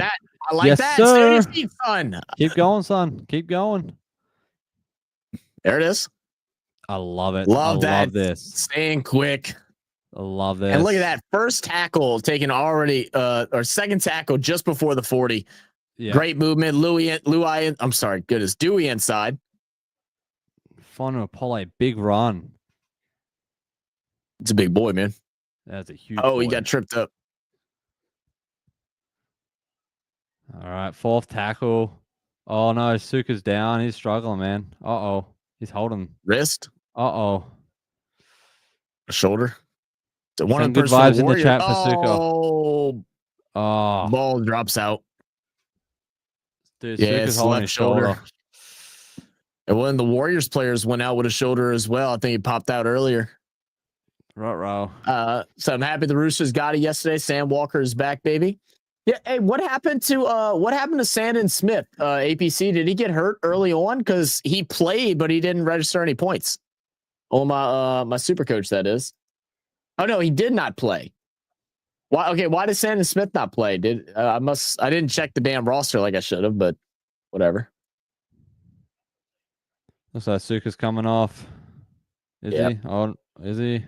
I like that. Sir. Stay on your feet, son. Keep going, son. Keep going. There it is. I love it. Love this. Staying quick. I love this. And look at that first tackle taken already, or second tackle just before the 40. Yeah. Great movement. Dewey inside. Fonu Apollo, big run. It's a big boy, man. That's a huge boy. He got tripped up. All right, fourth tackle. Oh, no, Suka's down. He's struggling, man. Uh-oh. He's holding. Wrist? Uh-oh. Shoulder? So one good vibes in the chat for Suka. Oh. Ball drops out. Dude, Suka's holding his shoulder. And when the Warriors players went out with a shoulder as well, I think he popped out earlier. Right. So I'm happy the Roosters got it yesterday. Sam Walker is back, baby. Yeah. Hey, what happened to Sandon Smith? APC, did he get hurt early on? Because he played, but he didn't register any points. Oh, my super coach, that is. Oh no, he did not play. Why? Okay, why did Sandon Smith not play? I didn't check the damn roster like I should have, but whatever. Looks like Suka's coming off. Is he? Oh, is he?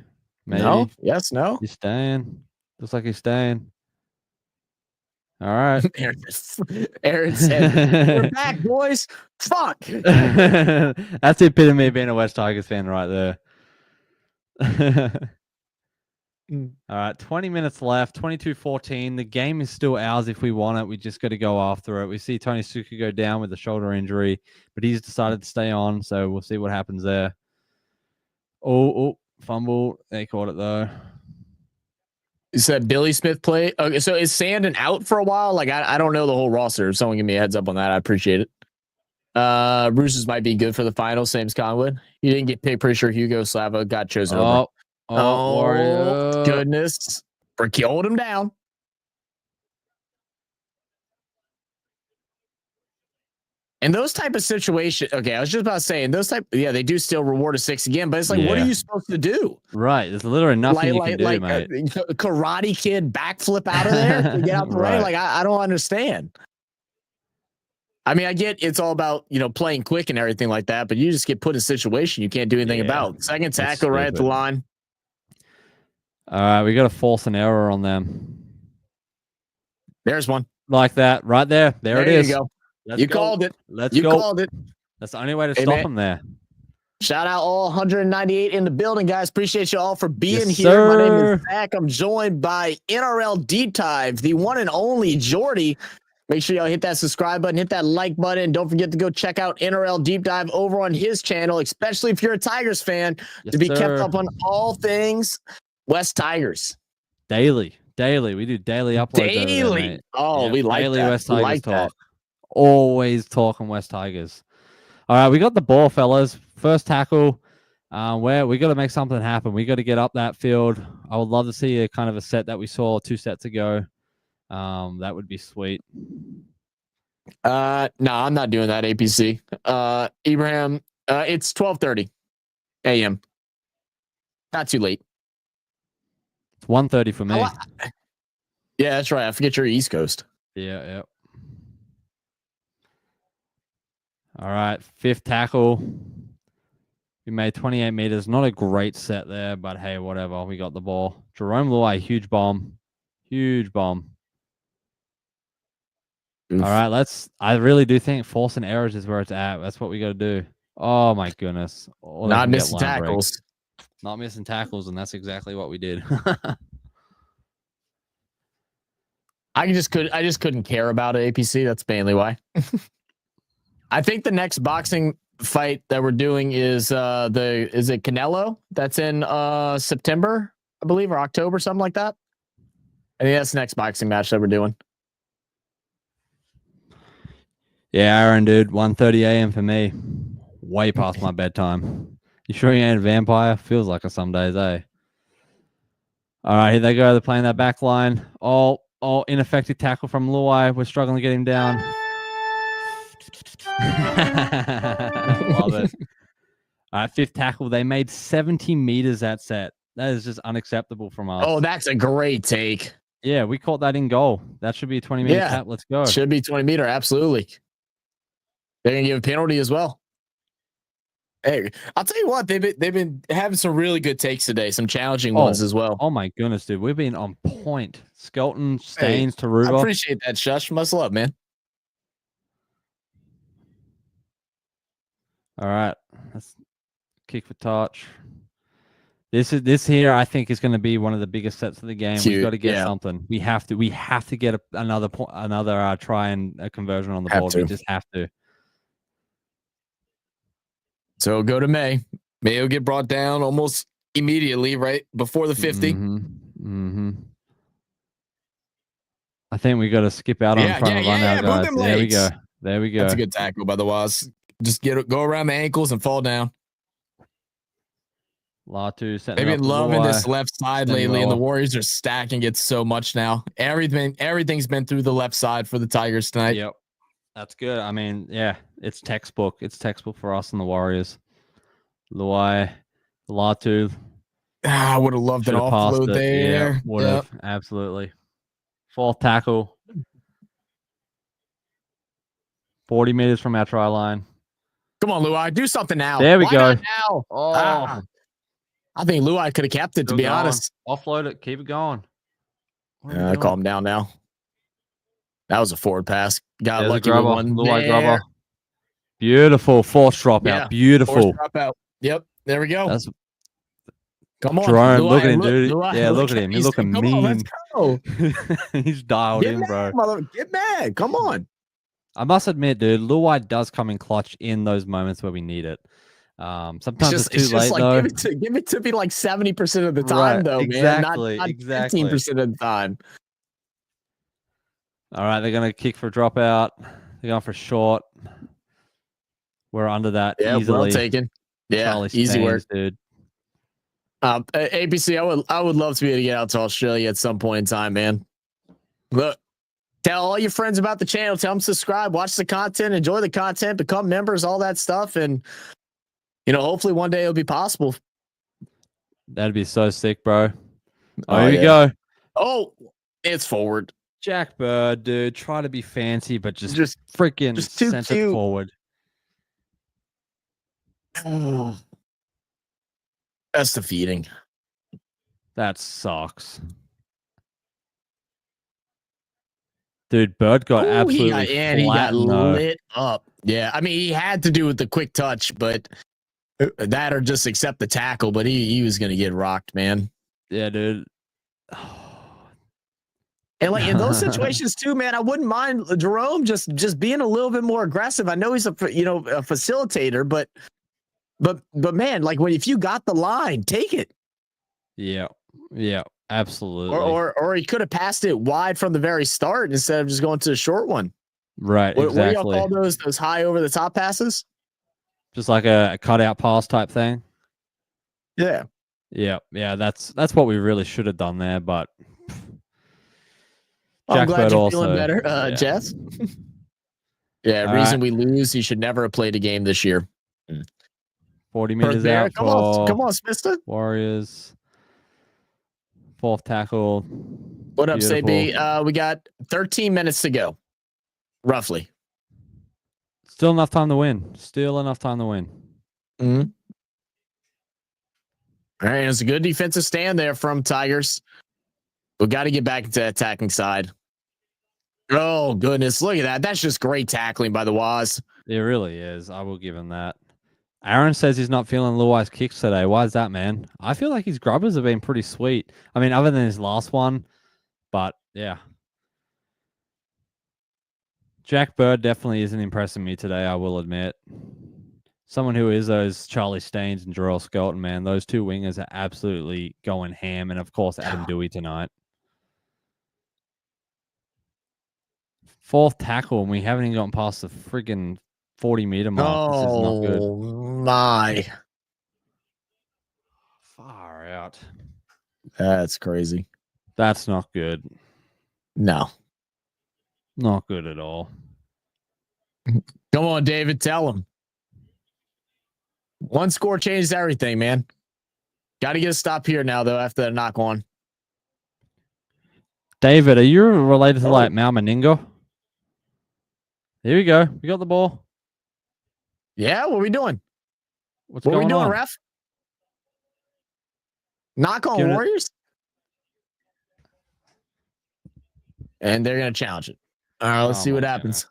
Maybe. No. Yes. No. He's staying. Looks like he's staying. All right. Aaron said, "We're back, boys." Fuck. That's the epitome of being a West Tigers fan right there. All right, 20 minutes left, 22-14. The game is still ours if we want it. We just got to go after it. We see Tony Suka go down with a shoulder injury, but he's decided to stay on, so we'll see what happens there. Oh, fumble. They caught it, though. You said Billy Smith play? Okay, so is Sandon out for a while? Like, I don't know the whole roster. If someone give me a heads up on that, I appreciate it. Roosters might be good for the final, same as Conwood. You didn't get picked. Pretty sure Hugo Slava got chosen over. Oh, goodness. Bricky hold him down. And those type of situations, okay, I was just about to say, they do still reward a 6 again, but it's like, what are you supposed to do? Right. There's literally nothing you can do, mate. A Karate Kid backflip out of there to get out the way. Like, I don't understand. I mean, I get it's all about, playing quick and everything like that, but you just get put in a situation you can't do anything about. Second tackle right at the line. All right, we got to force an error on them. There's one. Like that, right there. There it is. You go. Let's You go. called it. Let's You go. called it. That's the only way to Hey, stop man. them there. Shout out all 198 in the building, guys. Appreciate you all for being Yes, here. sir. My name is Zach. I'm joined by NRL Deep Dive, the one and only Jordy. Make sure y'all hit that subscribe button, hit that like button. Don't forget to go check out NRL Deep Dive over on his channel, especially if you're a Tigers fan, to be kept up on all things West Tigers. Daily. We do daily uploads. Daily. Over there, mate. Oh, yep. we like daily that. West We Tigers like talk. that. Always talking West Tigers. All right, we got the ball, fellas. First tackle. Where we got to make something happen. We got to get up that field. I would love to see a kind of a set that we saw 2 sets ago. That would be sweet. No, I'm not doing that. APC. Ibrahim. It's 12:30 a.m. Not too late. It's 1:30 for me. Yeah, that's right. I forget you're East Coast. Yeah. All right, 5th tackle. We made 28 meters. Not a great set there, but hey, whatever. We got the ball. Jerome Luai, huge bomb. Oof. All right, I really do think forcing errors is where it's at. That's what we got to do. Oh my goodness. Not missing tackles. Not missing tackles, and that's exactly what we did. I just couldn't care about APC. That's mainly why. I think the next boxing fight that we're doing is is it Canelo? That's in September, I believe, or October, something like that. I think that's the next boxing match that we're doing. Yeah, Aaron, dude, 1:30 a.m. for me. Way past my bedtime. You sure you ain't a vampire? Feels like it some days, eh? All right, here they go. They're playing that back line. All ineffective tackle from Luai. We're struggling to get him down. Love it. All right, 5th tackle. They made 70 meters that set. That is just unacceptable from us. Oh, that's a great take. Yeah, we caught that in goal. That should be a 20-meter tap. Let's go. Should be 20-meter. Absolutely. They're gonna give a penalty as well. Hey, I'll tell you what, they've been having some really good takes today, some challenging ones as well. Oh my goodness, dude, we've been on point. Skelton, Staines, Taruba. I appreciate that, Shush. Much love, man. All right, let's kick for touch. This here, I think, is going to be one of the biggest sets of the game. We've got to get something. We have to get another try and a conversion on the board. We just have to. So go to May. May will get brought down almost immediately, right before the 50. I think we got to skip out on front of run out, guys. There we go. That's a good tackle by the Wasps. Just go around the ankles and fall down. Latu setting They've been loving Luai. this left side lately, and the Warriors are stacking it so much now. Everything's been through the left side for the Tigers tonight. Yep. That's good. I mean, yeah, it's textbook. It's textbook for us and the Warriors. Luai, Latu. I would have loved an offload there. Yeah, would have. Absolutely. 4th tackle. 40 meters from our try line. Come on, Luai. Do something now. There we go. Now? Oh. I think Luai could have kept it, to be honest. Offload it. Keep it going. Calm down now. That was a forward pass. Got lucky with one Luai grubber. Beautiful. Force dropout. Yeah. Beautiful. Force dropout. Yep. There we go. Come on. Jerome, Luai, look at him, dude. Luai, look at him. He's looking mean. On, let's go. He's dialed Get in, mad, bro. Get mad. Come on. I must admit, dude, Luai does come in clutch in those moments where we need it. Sometimes it's too late, though. Give it to me like 70% of the time, though, exactly, man. Not 15% of the time. All right, they're going to kick for dropout. They're going for short. We're under that easily. Well taken. Yeah, Charlie easy Staines, work. dude. APC, I would love to be able to get out to Australia at some point in time, man. Look, tell all your friends about the channel. Tell them subscribe, watch the content, enjoy the content, become members, all that stuff. And, hopefully one day it'll be possible. That'd be so sick, bro. Oh, here we go. Oh, it's forward. Jack Bird, dude. Try to be fancy, but just freaking sent it forward. That's defeating. That sucks. Dude, Bird got absolutely he got flattened though. lit up. Yeah, I mean, he had to do with the quick touch, but that or just accept the tackle. But he was gonna get rocked, man. Yeah, dude. And like in those situations too, man, I wouldn't mind Jerome just being a little bit more aggressive. I know he's a facilitator, but man, like if you got the line, take it. Yeah, absolutely. Or he could have passed it wide from the very start instead of just going to the short one. Right, What exactly. do y'all call those high over the top passes? Just like a cutout pass type thing. Yeah. Yeah. That's what we really should have done there, but I'm glad you're also, feeling better, yeah. Jess. Yeah, All reason right. we lose, he should never have played a game this year. 40 meters out come on, Smista. Warriors. Fourth tackle. What up, Beautiful. CB? We got 13 minutes to go, roughly. Still enough time to win. Mm-hmm. All right, it's a good defensive stand there from Tigers. We got to get back into the attacking side. Oh, goodness. Look at that. That's just great tackling by the Waz. It really is. I will give him that. Aaron says he's not feeling Luai's kicks today. Why is that, man? I feel like his grubbers have been pretty sweet. I mean, other than his last one, but yeah. Jack Bird definitely isn't impressing me today, I will admit. Someone who is those Charlie Staines and Jarrell Skelton, man. Those two wingers are absolutely going ham. And, of course, Adam Dewey tonight. Fourth tackle, and we haven't even gotten past the friggin' 40-meter mark. This is not good. Oh, my. Far out. That's crazy. That's not good. No. Not good at all. Come on, David. Tell him. One score changes everything, man. Got to get a stop here now, though, after the knock on. David, are you related to like Mal Meningo? Here we go. We got the ball. Yeah, what are we doing? What are we doing, on? ref? Knock on Warriors? And they're going to challenge it. All right, let's see what happens.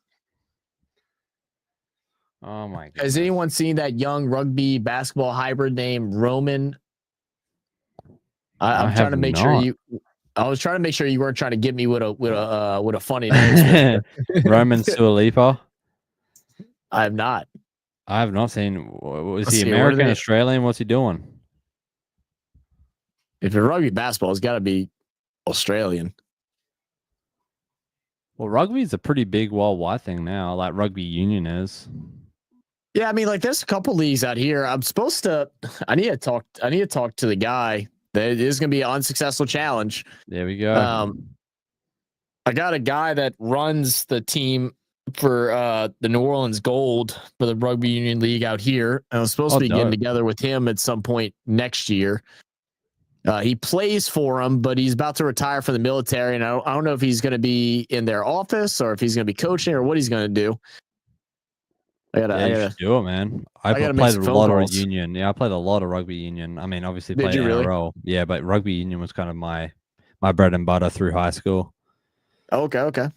Oh, my God. Has anyone seen that young rugby basketball hybrid named Roman? I'm trying to make sure you. I was trying to make sure you weren't trying to get me with a funny name. Roman Sualipa. I have not. I have not seen. Was he American, Australian? What's he doing? If it's rugby basketball, it's got to be Australian. Well, rugby is a pretty big worldwide thing now, like rugby union is. Yeah, I mean, like there's a couple leagues out here. I need to talk to the guy. That is going to be an unsuccessful challenge. There we go. I got a guy that runs the team for the New Orleans Gold for the Rugby Union League out here. I was supposed to be getting together with him at some point next year. He plays for him, but he's about to retire from the military, and I don't know if he's going to be in their office or if he's going to be coaching or what he's going to do. I gotta do it, man. I played a lot of union. Yeah, I played a lot of rugby union. I mean, obviously played NRL. Really? Yeah, but rugby union was kind of my bread and butter through high school. Okay.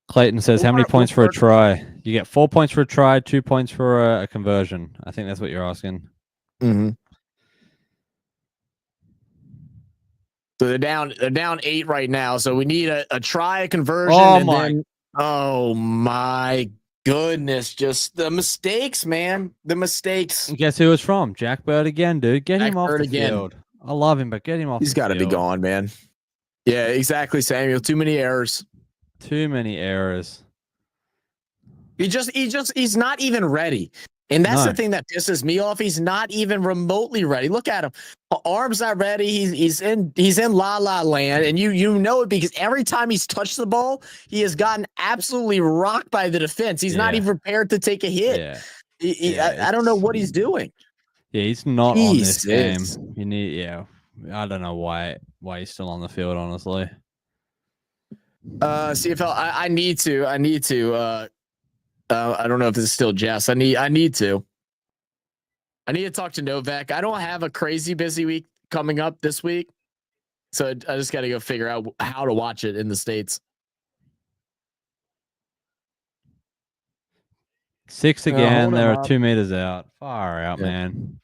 Clayton says, how many points for a try? You get 4 points for a try, 2 points for a conversion. I think that's what you're asking. Mm-hmm. So they're down 8 right now. So we need a try, a conversion, oh my goodness, just the mistakes, man. The mistakes. And guess who it's from? Jack Bird again, dude. Get him off the field. I love him, but get him off the field. He's got to be gone, man. Yeah, exactly, Samuel. Too many errors. Too many errors. He's not even ready. And that's the thing that pisses me off. He's not even remotely ready. Look at him. Arms not ready. He's in la la land. And you know it because every time he's touched the ball, he has gotten absolutely rocked by the defense. He's not even prepared to take a hit. Yeah. I don't know what he's doing. Yeah, he's not on this game. I don't know why he's still on the field, honestly. CFL, I need to. I don't know if this is still Jess. I need to talk to Novak. I don't have a crazy busy week coming up this week. So I just got to go figure out how to watch it in the States. 6 again. hold They're him up. 2 meters out. Far out, Yeah. man.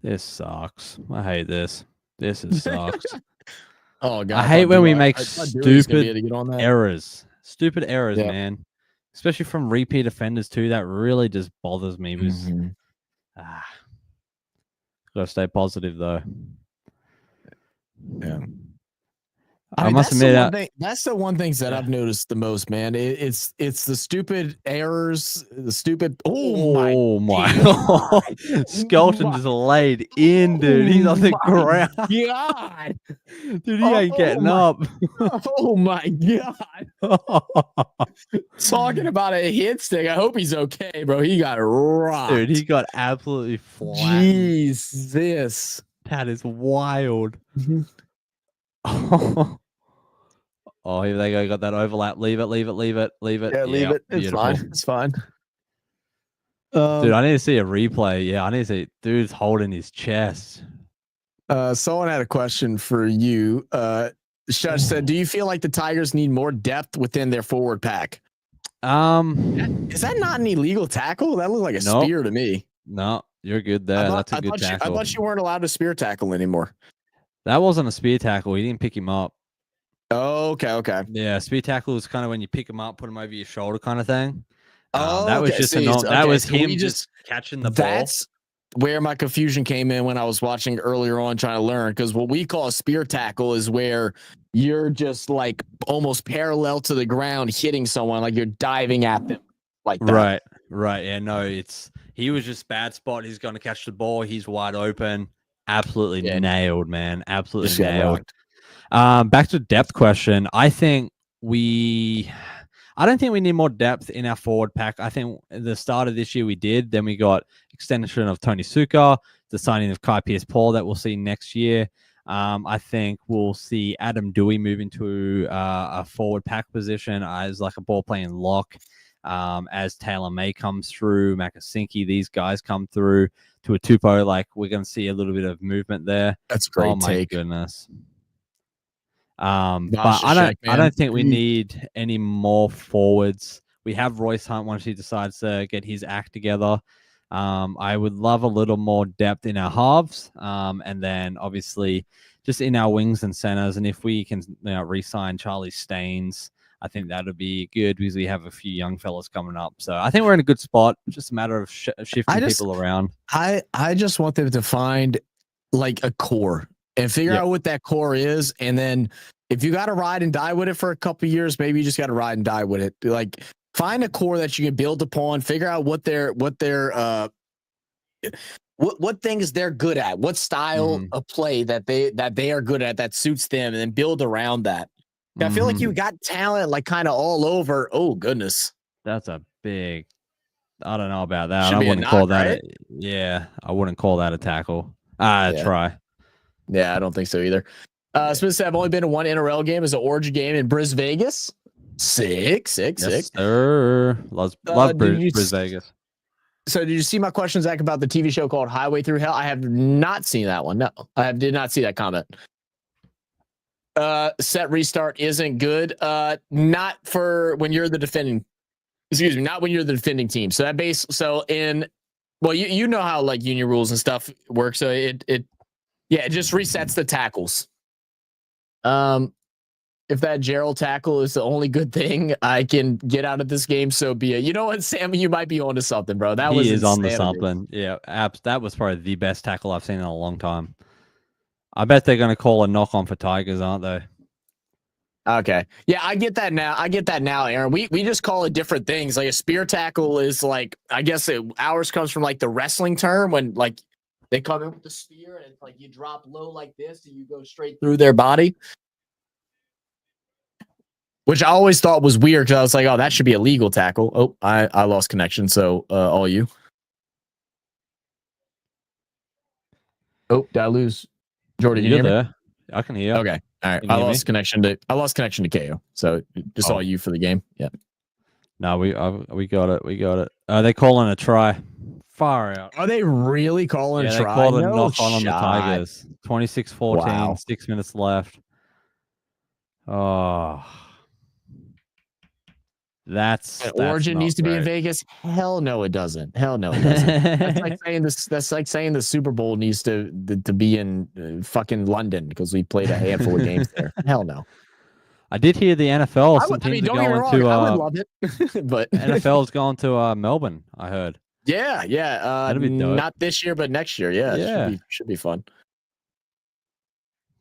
This sucks. I hate this. This sucks. Oh god, I hate when we make I thought Dewey was gonna be able stupid to get on that. errors. Stupid errors, Yeah. man. Especially from repeat offenders too. That really just bothers me. Because gotta stay positive though. Yeah. I must admit that's the one thing that I've noticed the most, man. It's the stupid errors, the stupid. Oh my! Skelton just laid in, dude. He's on the ground. God, dude, he ain't getting up. Oh my god! Talking about a hit stick. I hope he's okay, bro. He got rocked. Dude, he got absolutely flat. Jesus, that is wild. Oh, here they go. Got that overlap. Leave it. Yeah, leave it. It's beautiful. fine. It's fine. Dude, I need to see a replay. Yeah, I need to see. Dude's holding his chest. Someone had a question for you. Shush said, "Do you feel like the Tigers need more depth within their forward pack?" Is that not an illegal tackle? That looks like a spear to me. No, you're good there. That's a good tackle. I thought you weren't allowed to spear tackle anymore. That wasn't a spear tackle. He didn't pick him up. Oh, okay. Yeah, spear tackle is kind of when you pick him up, put him over your shoulder, kind of thing. Oh, that was just that was him just catching the ball. That's where my confusion came in when I was watching earlier on, trying to learn. Because what we call a spear tackle is where you're just like almost parallel to the ground, hitting someone, like you're diving at them, like that. Right. Yeah, no, he was just bad spot. He's going to catch the ball. He's wide open. Absolutely nailed, man. Absolutely nailed. Back to the depth question. I don't think we need more depth in our forward pack. I think at the start of this year we did. Then we got extension of Tony Suka, the signing of Kai Pearce-Paul that we'll see next year. I think we'll see Adam Dewey move into a forward pack position as like a ball playing lock. As Taylor May comes through, Makasinki, these guys come through to a Tupo. Like we're going to see a little bit of movement there. That's a great. Oh my goodness. But I don't think we need any more forwards. We have Royce Hunt once he decides to get his act together. I would love a little more depth in our halves, and then obviously just in our wings and centers. And if we can re-sign Charlie Staines, I think that would be good because we have a few young fellas coming up. So I think we're in a good spot. Just a matter of shifting people around. I just want them to find like a core and figure out what that core is. And then if you got to ride and die with it for a couple of years, maybe you just got to ride and die with it. Like find a core that you can build upon, figure out what things they're good at, what style of play that they are good at that suits them, and then build around that. I feel like you got talent like kind of all over. Oh goodness. That's a big, I don't know about that. I wouldn't call that. Right? I wouldn't call that a tackle. Try. Yeah, I don't think so either. Smith said, I've only been to one NRL game as an Origin game in Bris Vegas. Sick. Sir. Love Bris Vegas. So did you see my question, Zach, about the TV show called Highway Through Hell? I have not seen that one. No, I did not see that comment. Set restart isn't good. Not for when you're the defending. Excuse me, not when you're the defending team. So that you know how like union rules and stuff work. So it just resets the tackles. If that Gerald tackle is the only good thing I can get out of this game, so be it. You know what, Sammy, you might be onto something, bro. That was onto something. Yeah, that was probably the best tackle I've seen in a long time. I bet they're going to call a knock on for Tigers, aren't they? Okay. Yeah, I get that now, Aaron. We just call it different things. Like a spear tackle is like, I guess ours comes from like the wrestling term when like they come in with the spear and it's like you drop low like this and you go straight through their body. Which I always thought was weird because I was like, oh, that should be a legal tackle. Oh, I lost connection. So all you. Oh, did I lose? Jordan, can you hear me? I can hear. Okay. All right. I lost connection to KO. So just all you for the game. Yeah. No, we got it. We got it. They calling a try. Far out. Are they really calling Yeah, a they try? called a No knock on the shot. Tigers. 26-14, Wow. 6 minutes left. Oh. That's Origin not needs to be in great. Vegas. Hell no, it doesn't. Hell no, it doesn't. That's like saying this. That's like saying the Super Bowl needs to be in fucking London because we played a handful of games there. Hell no. I did hear the NFL. Some teams are don't get me going wrong. to. I would love it, but NFL's going to Melbourne. I heard. yeah. That'd be dope. Not this year, but next year. Yeah, Yeah. it should be fun.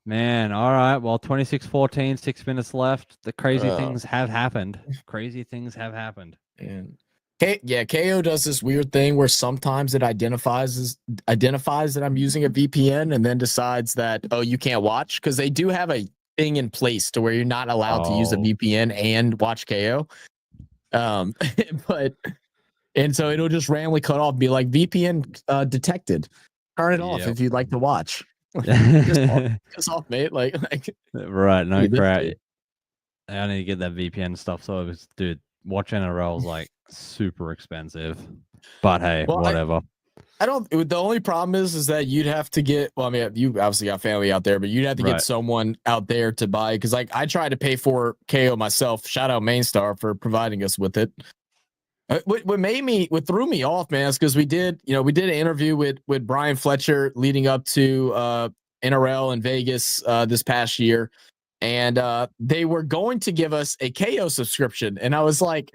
Man, all right. Well, 26-14, 6 minutes left. The crazy things have happened. Crazy things have happened. And KO does this weird thing where sometimes it identifies that I'm using a VPN and then decides that, oh, you can't watch, because they do have a thing in place to where you're not allowed to use a VPN and watch KO. And so it'll just randomly cut off and be like, VPN detected. Turn it off if you'd like to watch. Just off, mate. Like right, no crap. I need to get that VPN stuff. So it was, dude, watch NRL is like super expensive. But hey, whatever. I don't. The only problem is that you'd have to get. Well, I mean, you obviously got family out there, but you'd have to get someone out there to buy. Because like I tried to pay for KO myself. Shout out Mainstar for providing us with it. What threw me off, man, is because we did an interview with Brian Fletcher leading up to NRL in Vegas this past year, and they were going to give us a KO subscription, and I was like,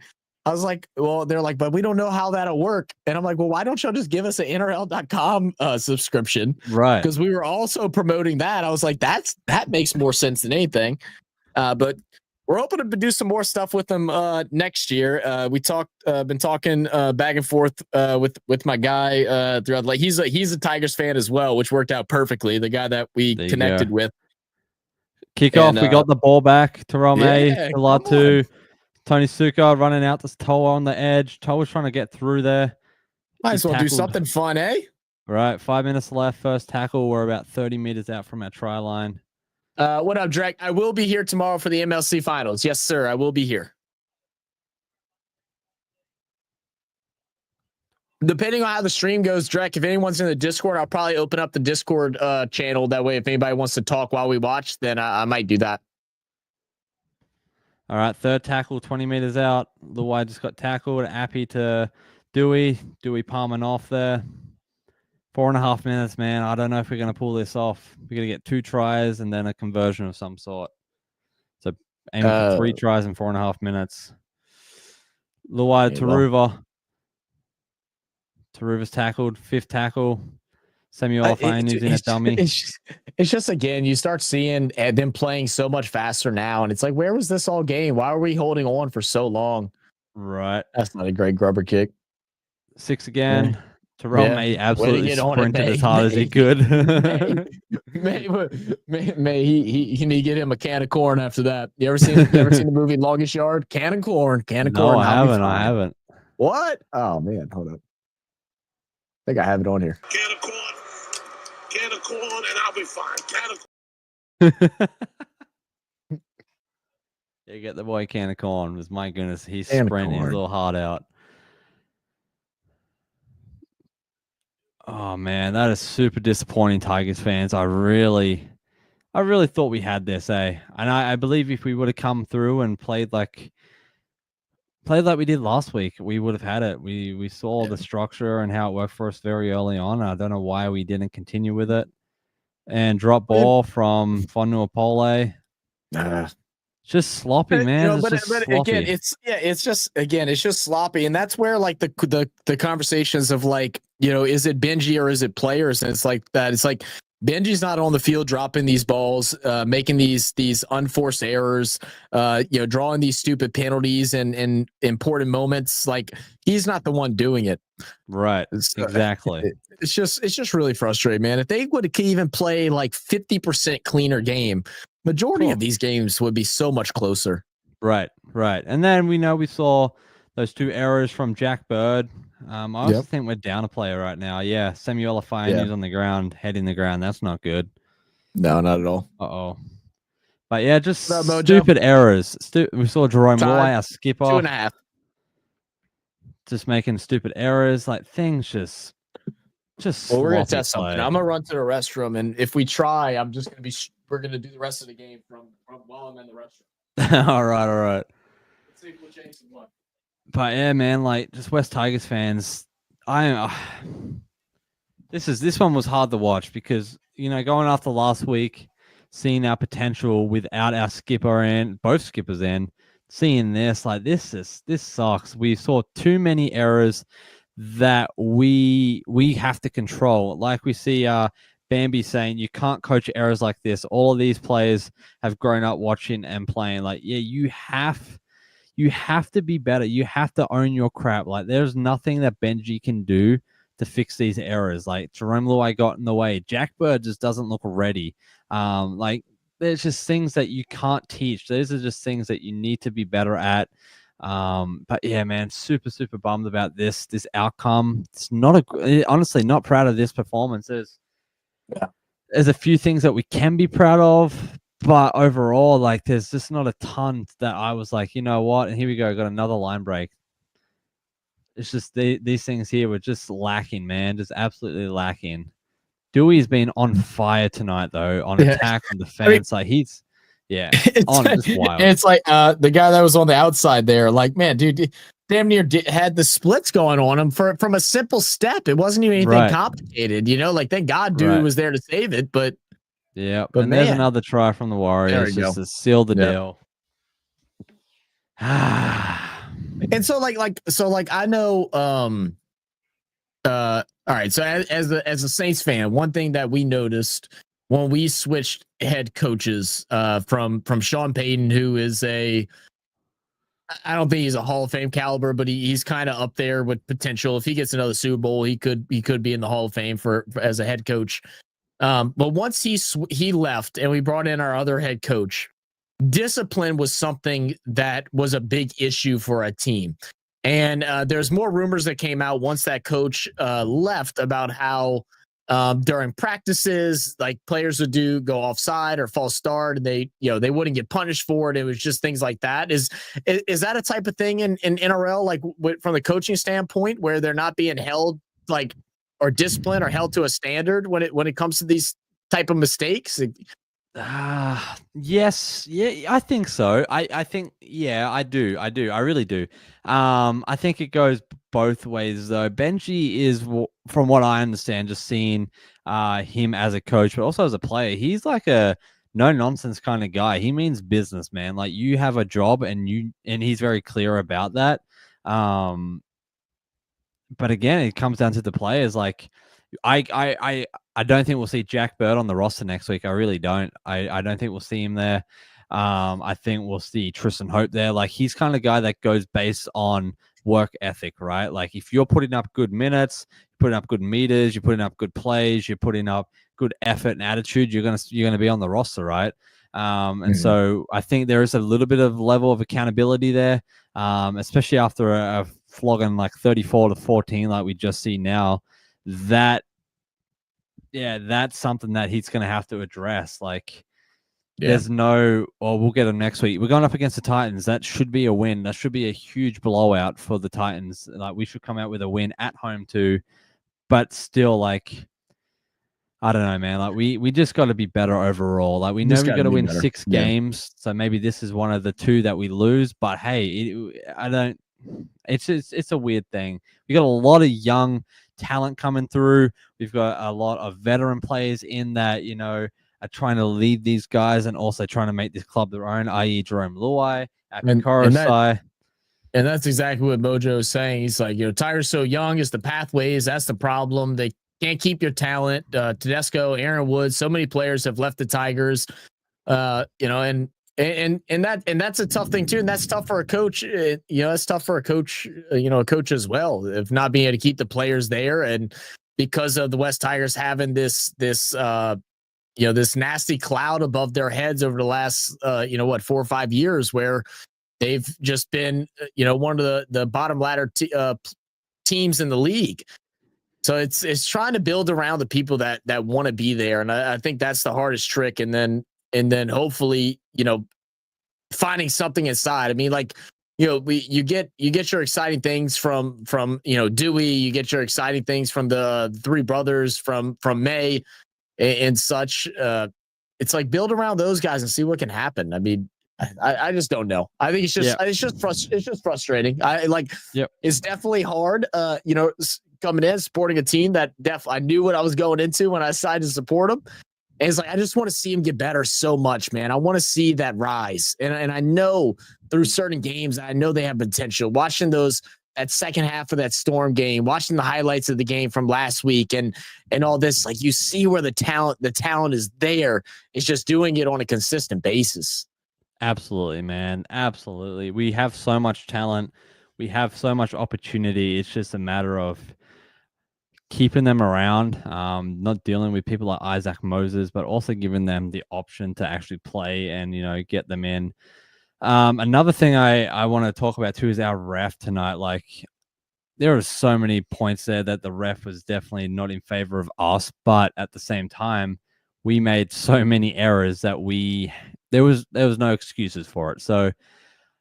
well, they're like, but we don't know how that'll work, and I'm like, well, why don't y'all just give us an NRL.com subscription, right? Because we were also promoting that. I was like, that makes more sense than anything, but. We're hoping to do some more stuff with them next year. We been talking back and forth with my guy throughout. Like he's a Tigers fan as well, which worked out perfectly. The guy that we connected with. Kickoff, and, we got the ball back. Terrell May, Latu, Tony Suka running out this Toa on the edge. Toa's trying to get through there. Might as well do something fun, eh? Right, 5 minutes left. First tackle. We're about 30 meters out from our try line. What up, Drake? I will be here tomorrow for the MLC finals. Yes, sir. I will be here. Depending on how the stream goes, Drake, if anyone's in the Discord, I'll probably open up the Discord channel. That way, if anybody wants to talk while we watch, then I might do that. All right, third tackle, 20 meters out. Luai just got tackled. Appy to Dewey. Dewey palming off there. 4.5 minutes, man. I don't know if we're going to pull this off. We're going to get 2 tries and then a conversion of some sort. So aiming for 3 tries in 4.5 minutes. Luai Taruva. Taruva's tackled. 5th tackle. Samuel Fainu's in a dummy. It's just, again, you start seeing them playing so much faster now. And it's like, where was this all game? Why were we holding on for so long? Right. That's not a great grubber kick. 6 again. Yeah. Terrell May absolutely sprinted as hard as he could. May he need to get him a can of corn after that. You ever seen the movie Longest Yard? Can of corn. No, I haven't. What? Oh man, hold up. I think I have it on here. Can of corn, and I'll be fine. Can of Yeah, get the boy can of corn. Because my goodness, he's sprinting his little heart out. Oh man, that is super disappointing, Tigers fans. I really thought we had this, eh? And I believe if we would have come through and played like we did last week, we would have had it. We saw the structure and how it worked for us very early on. I don't know why we didn't continue with it. And drop ball from Fonua Pole. Just sloppy, man. But again, it's just sloppy, and that's where like the conversations of like, is it Benji or is it players? And it's like that. It's like Benji's not on the field dropping these balls, making these unforced errors, drawing these stupid penalties and important moments. Like he's not the one doing it. Right. Exactly. It's just really frustrating, man. If they would even play like 50% cleaner game, majority of these games would be so much closer. Right. And then we saw those 2 errors from Jack Bird. I also think we're down a player right now. Yeah, Samuel Fainu's on the ground, head in the ground. That's not good. No, not at all. Uh-oh. But yeah, just stupid errors. We saw Jerome Luai, our skipper. 2.5. just making stupid errors, like things just Well, we're gonna sloppy test something. play. I'm gonna run to the restroom, and if we try, I'm just gonna be. We're gonna do the rest of the game from while I'm in the restroom. all right. Let's see if we'll change some luck. But yeah, man, like just West Tigers fans, this one was hard to watch because going after last week, seeing our potential without our skipper and both skippers in, seeing this this sucks. We saw too many errors that we have to control. Like we see Bambi saying, you can't coach errors like this. All of these players have grown up watching and playing. Like, yeah, you have to be better. You have to own your crap. Like, there's nothing that Benji can do to fix these errors. Like, Jerome Luai got in the way. Jack Bird just doesn't look ready. Like, there's just things that you can't teach. Those are just things that you need to be better at. But yeah, man, super bummed about this outcome. It's honestly not proud of this performance. There's a few things that we can be proud of, but overall, like, there's just not a ton that I was like, you know what? And here we go, got another line break. It's just these things here were just lacking, man, just absolutely lacking. Dewey's been on fire tonight, though, on attack, on defense. Like, he's just wild. It's like the guy that was on the outside there, like, man, dude, damn near had the splits going on him from a simple step. It wasn't even anything complicated, like, thank God Dewey was there to save it, but yeah. But and man, there's another try from the Warriors just to seal the deal. And so I know all right, so as a Saints fan, one thing that we noticed when we switched head coaches from Sean Payton, who is I don't think he's a Hall of Fame caliber, but he's kind of up there with potential. If he gets another Super Bowl, he could be in the Hall of Fame for as a head coach. But once he left and we brought in our other head coach, discipline was something that was a big issue for a team. And there's more rumors that came out once that coach left about how during practices, like, players would go offside or false start, and they wouldn't get punished for it. It was just things like that. Is that a type of thing in NRL, like, from the coaching standpoint, where they're not being held, like, or disciplined or held to a standard when it comes to these type of mistakes? Yes. Yeah, I think so. I think, yeah, I do. I really do. I think it goes both ways, though. Benji is, from what I understand, just seeing him as a coach, but also as a player, he's like a no-nonsense kind of guy. He means business, man. Like, you have a job, and he's very clear about that. But again, it comes down to the players. Like, I don't think we'll see Jack Bird on the roster next week. I really don't. I don't think we'll see him there. I think we'll see Tristan Hope there. Like, he's kind of guy that goes based on work ethic, right? Like, if you're putting up good minutes, putting up good meters, you're putting up good plays, you're putting up good effort and attitude, you're gonna be on the roster, right? And so I think there is a little bit of level of accountability there, especially after a flogging like 34-14, like we just see now. That's something that he's going to have to address. Like, there's we'll get him next week. We're going up against the Titans. That should be a win. That should be a huge blowout for the Titans. Like, we should come out with a win at home too. But still, like, I don't know, man. Like, we just got to be better overall. Like, we know we got to win 6 games. So maybe this is one of the 2 that we lose. But hey, it's a weird thing. We got a lot of young talent coming through. We've got a lot of veteran players in that, are trying to lead these guys and also trying to make this club their own, i.e. Jerome Luai, Korosai. And that's exactly what Mojo is saying. He's like, Tigers so young, is the pathways. That's the problem. They can't keep your talent. Tedesco, Aaron Woods, so many players have left the Tigers. And that's a tough thing too, and that's tough for a coach. That's tough for a coach. A coach as well, if not being able to keep the players there, and because of the West Tigers having this nasty cloud above their heads over the last 4 or 5 years, where they've just been one of the bottom ladder teams in the league. So it's trying to build around the people that want to be there, and I think that's the hardest trick. And then hopefully, finding something inside. I mean, like, you get your exciting things from Dewey, you get your exciting things from the three brothers from May and such. It's like build around those guys and see what can happen. I mean, I just don't know. I think it's just frustrating. It's definitely hard. Coming in supporting a team that I knew what I was going into when I decided to support them. And it's like I just want to see him get better so much, man. I want to see that rise, and I know through certain games, I know they have potential. Watching that second half of that Storm game, watching the highlights of the game from last week, and all this, like you see where the talent is there. It's just doing it on a consistent basis. Absolutely, man. Absolutely. We have so much talent. We have so much opportunity. It's just a matter of keeping them around, not dealing with people like Isaac Moses, but also giving them the option to actually play and, get them in. Another thing I want to talk about too is our ref tonight. Like, there are so many points there that the ref was definitely not in favor of us, but at the same time, we made so many errors that there was no excuses for it. So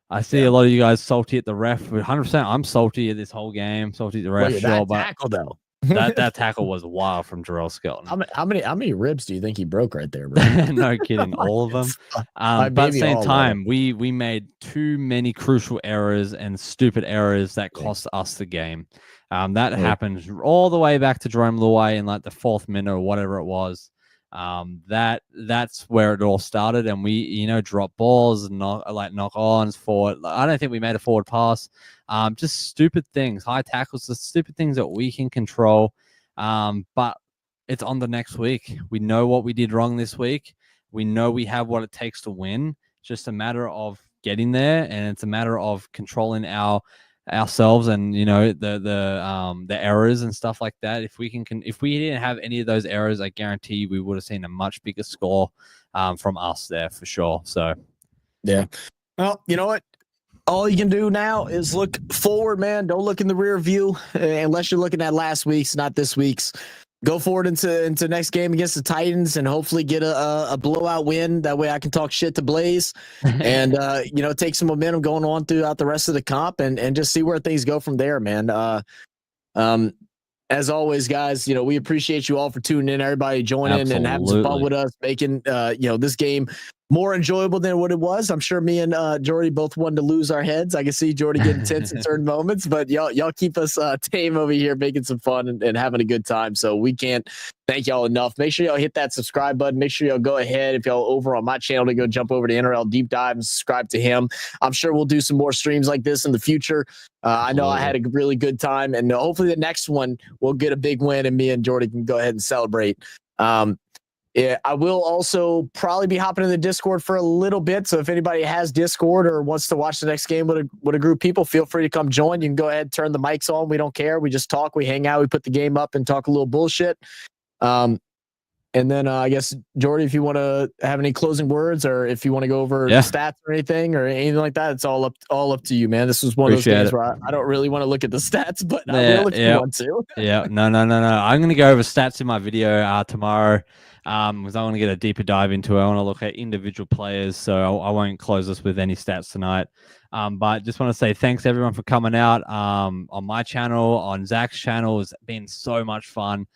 I see a lot of you guys salty at the ref. 100%, I'm salty at this whole game. Salty at the ref. That tackle though. that tackle was wild from Jarrell Skelton. How many ribs do you think he broke right there, bro? No kidding, all of them. But at the same time, we made too many crucial errors and stupid errors that cost us the game. That happened all the way back to Jerome Luai in like the 4th minute or whatever it was. That's where it all started, and we drop balls and knock-ons forward. I don't think we made a forward pass. Just stupid things, high tackles, the stupid things that we can control. But it's on the next week. We know what we did wrong this week. We know we have what it takes to win. It's just a matter of getting there, and it's a matter of controlling ourselves and the errors and stuff like that. If we didn't have any of those errors, I guarantee we would have seen a much bigger score from us there for sure. So yeah, well, you know what, all you can do now is look forward, man. Don't look in the rear view unless you're looking at last week's, not this week's. Go forward into next game against the Titans and hopefully get a blowout win. That way I can talk shit to Blaze and, take some momentum going on throughout the rest of the comp and just see where things go from there, man. As always, guys, we appreciate you all for tuning in, everybody joining and having some fun with us, making, this game more enjoyable than what it was. I'm sure me and Jordy both wanted to lose our heads. I can see Jordy getting tense in certain moments, but y'all keep us tame over here, making some fun and having a good time. So we can't thank y'all enough. Make sure y'all hit that subscribe button. Make sure y'all go ahead, if y'all over on my channel, to go jump over to NRL Deep Dive and subscribe to him. I'm sure we'll do some more streams like this in the future. I know I had a really good time, and hopefully the next one we'll get a big win and me and Jordy can go ahead and celebrate. Yeah, I will also probably be hopping in the Discord for a little bit. So if anybody has Discord or wants to watch the next game with a group of people, feel free to come join. You can go ahead, turn the mics on. We don't care. We just talk. We hang out. We put the game up and talk a little bullshit. And then I guess, Jordy, if you want to have any closing words or if you want to go over stats or anything like that, it's all up to you, man. This was one of those games where I don't really want to look at the stats, but I will if you want to. No. I'm going to go over stats in my video tomorrow. Because I want to get a deeper dive into it. I want to look at individual players, so I won't close us with any stats tonight. But just want to say thanks everyone for coming out on my channel, on Zach's channel. It's been so much fun.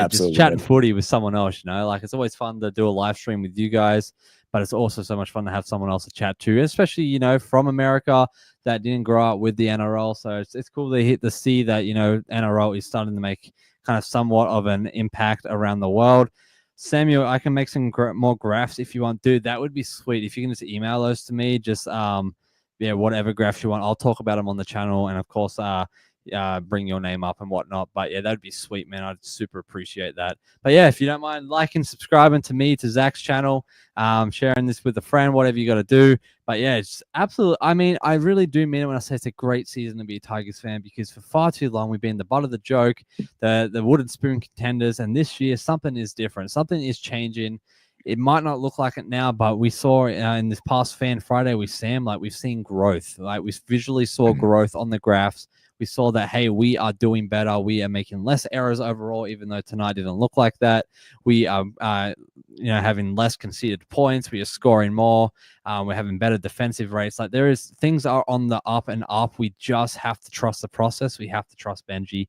Just chatting footy with someone else, it's always fun to do a live stream with you guys, but it's also so much fun to have someone else to chat to, especially, from America that didn't grow up with the NRL. So it's cool to see that, NRL is starting to make kind of somewhat of an impact around the world. Samuel, I can make some more graphs if you want, dude. That would be sweet. If you can just email those to me, just whatever graphs you want. I'll talk about them on the channel, and of course, bring your name up and whatnot. But yeah, that'd be sweet, man. I'd super appreciate that. But yeah, if you don't mind liking, subscribing to me, to Zach's channel, sharing this with a friend, whatever you got to do. But yeah, it's absolutely, I really do mean it when I say it's a great season to be a Tigers fan, because for far too long we've been the butt of the joke, the wooden spoon contenders, and this year something is different. Something is changing. It might not look like it now, but we saw in this past Fan Friday with Sam, we've seen growth. We visually saw growth on the graphs. We saw that, hey, we are doing better. We are making less errors overall, even though tonight didn't look like that. We are having less conceded points. We are scoring more. We're having better defensive rates. Like things are on the up and up. We just have to trust the process. We have to trust Benji.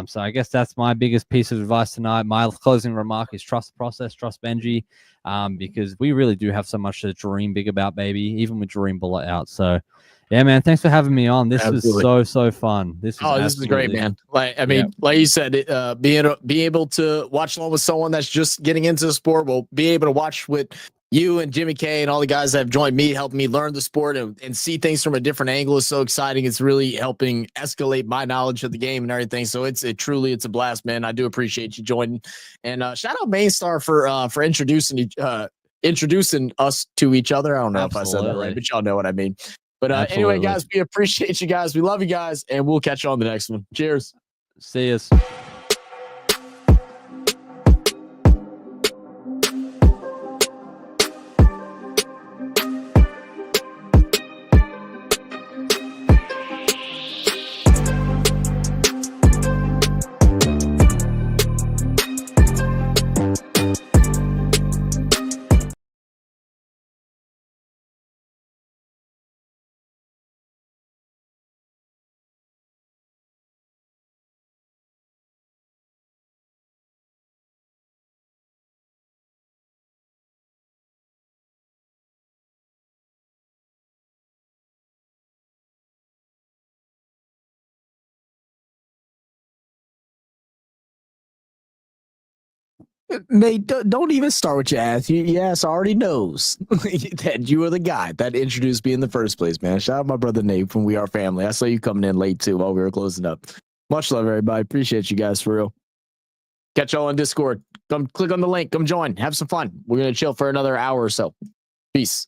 So I guess that's my biggest piece of advice tonight. My closing remark is trust the process, trust Benji, because we really do have so much to dream big about, baby, even with Dream Bullet out. So yeah, man, thanks for having me on. This was so fun. This is great, man. Like, I mean, like you said, being able to watch along with someone that's just getting into the sport, will be able to watch with you and Jimmy K and all the guys that have joined me, helping me learn the sport and see things from a different angle is so exciting. It's really helping escalate my knowledge of the game and everything. So it's a blast, man. I do appreciate you joining. And shout out Mainstar for introducing us to each other. I don't know if I said that right, but y'all know what I mean. But anyway, guys, we appreciate you guys. We love you guys, and we'll catch you on the next one. Cheers. See us. Nate, don't even start with your ass. Your ass already knows that you are the guy that introduced me in the first place, man. Shout out my brother Nate from We Are Family. I saw you coming in late too while we were closing up. Much love, everybody. Appreciate you guys for real. Catch y'all on Discord. Come click on the link. Come join. Have some fun. We're going to chill for another hour or so. Peace.